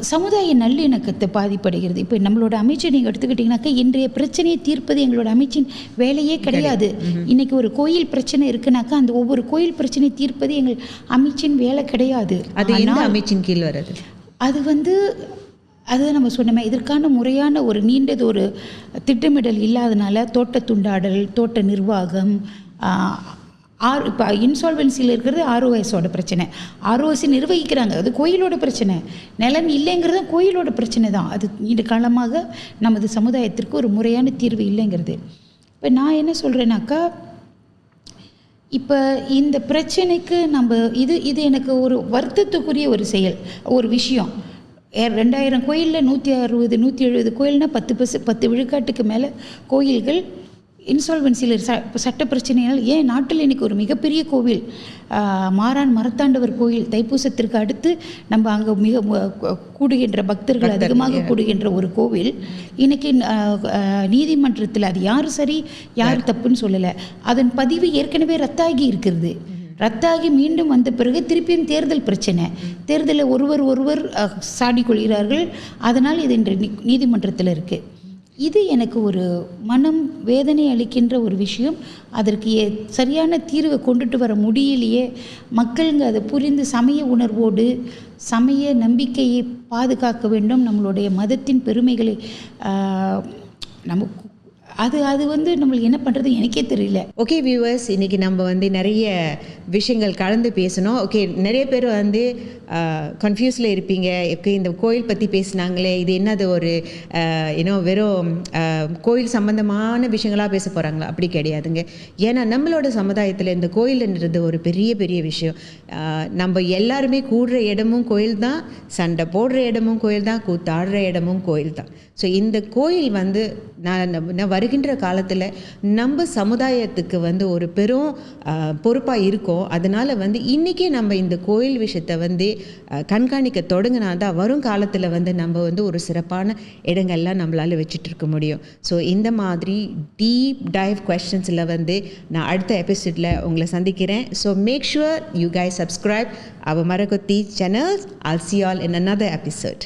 சமுதாய நல்லிணக்கத்தை பாதிப்படுகிறது. இப்போ நம்மளோட அமைச்சர் நீங்கள் எடுத்துக்கிட்டிங்கனாக்கா இன்றைய பிரச்சனையை தீர்ப்பது எங்களோட அமைச்சின் வேலையே கிடையாது. இன்றைக்கி ஒரு கோயில் பிரச்சனை இருக்குனாக்கா அந்த ஒவ்வொரு கோயில் பிரச்சனையை தீர்ப்பது எங்கள் அமைச்சின் வேலை கிடையாது. அது என்ன அமைச்சின் கீழ் வருது? அது வந்து அதுதான் நம்ம சொன்னோமே, இதற்கான முறையான ஒரு நீண்டது ஒரு திட்டமிடல் இல்லாதனால தோட்ட துண்டாடல், தோட்ட நிர்வாகம், இப்போ இன்சால்வென்சியில் இருக்கிறது ஆர்ஓஎஸோட பிரச்சனை. ஆர்ஓஎஸ் நிர்வகிக்கிறாங்க, அது கோயிலோட பிரச்சனை. நிலம் இல்லைங்கிறது கோயிலோட பிரச்சனை தான். அது நீண்ட காலமாக நமது சமுதாயத்திற்கு ஒரு முறையான தீர்வு இல்லைங்கிறது. இப்போ நான் என்ன சொல்கிறேன்னாக்கா, இப்போ இந்த பிரச்சனைக்கு நம்ம இது எனக்கு ஒரு வருத்தத்துக்குரிய ஒரு செயல், ஒரு விஷயம். 2000 கோயிலில் 160 170 கோயில்னால் 10 விழுக்காட்டுக்கு மேலே கோயில்கள் இன்சால்வென்சியில் சட்ட பிரச்சனையால். ஏன் நாட்டில் இன்றைக்கி ஒரு மிகப்பெரிய கோவில் மாறான் மரத்தாண்டவர் கோயில், தைப்பூசத்திற்கு அடுத்து நம்ம அங்கே மிக கூடுகின்ற பக்தர்கள் அதிகமாக கூடுகின்ற ஒரு கோவில் இன்றைக்கி நீதிமன்றத்தில் அது யார் சரி யார் தப்புன்னு சொல்லலை. அதன் பதிவு ஏற்கனவே ரத்தாகி இருக்கிறது. ரத்தாகி மீண்டும் வந்த பிறகு திருப்பியும் தேர்தல் பிரச்சனை. தேர்தலில் ஒருவர் சாடிக்கொள்கிறார்கள். அதனால் இது இன்று நீதிமன்றத்தில் இருக்குது. இது எனக்கு ஒரு மனம் வேதனை அளிக்கின்ற ஒரு விஷயம். அதற்கு சரியான தீர்வை கொண்டுட்டு வர முடியலையே. மக்களுங்க அதை புரிந்து சமய உணர்வோடு சமய நம்பிக்கையை பாதுகாக்க வேண்டும். நம்மளுடைய மதத்தின் பெருமைகளை நமக்கு அது வந்து நம்மளுக்கு என்ன பண்ணுறது எனக்கே தெரியல. ஓகே வியூவர்ஸ், இன்றைக்கி நம்ம வந்து நிறைய விஷயங்கள் கலந்து பேசணும். ஓகே, நிறைய பேர் வந்து கன்ஃபியூஸில் இருப்பீங்க. ஓகே, இந்த கோயில் பற்றி பேசினாங்களே, இது என்னது ஒரு வெறும் கோயில் சம்பந்தமான விஷயங்களாக பேச போகிறாங்களா? அப்படி கிடையாதுங்க. ஏன்னா நம்மளோட சமுதாயத்தில் இந்த கோயில்ன்றது ஒரு பெரிய பெரிய விஷயம். நம்ம எல்லாருமே கூடுற இடமும் கோயில் தான், சண்டை போடுற இடமும் கோயில் தான், கூத்தாடுற இடமும் கோயில் தான். ஸோ இந்த கோயில் வந்து நான் வருகின்ற காலத்தில் நம்ம சமுதாயத்துக்கு வந்து ஒரு பெரும் பொறுப்பாக இருக்கும். அதனால் வந்து இன்றைக்கே நம்ம இந்த கோயில் விஷயத்தை வந்து கண்காணிக்க தொடங்கினா தான் வரும் காலத்தில் வந்து நம்ம வந்து ஒரு சிறப்பான இடங்கள்லாம் நம்மளால் வச்சுட்டு இருக்க முடியும். ஸோ இந்த மாதிரி டீப் டைவ் கொஸ்டின்ஸில் வந்து நான் அடுத்த எபிசோடில் உங்களை சந்திக்கிறேன். So make sure you guys subscribe our Marakothi channels. I'll see you all in another episode.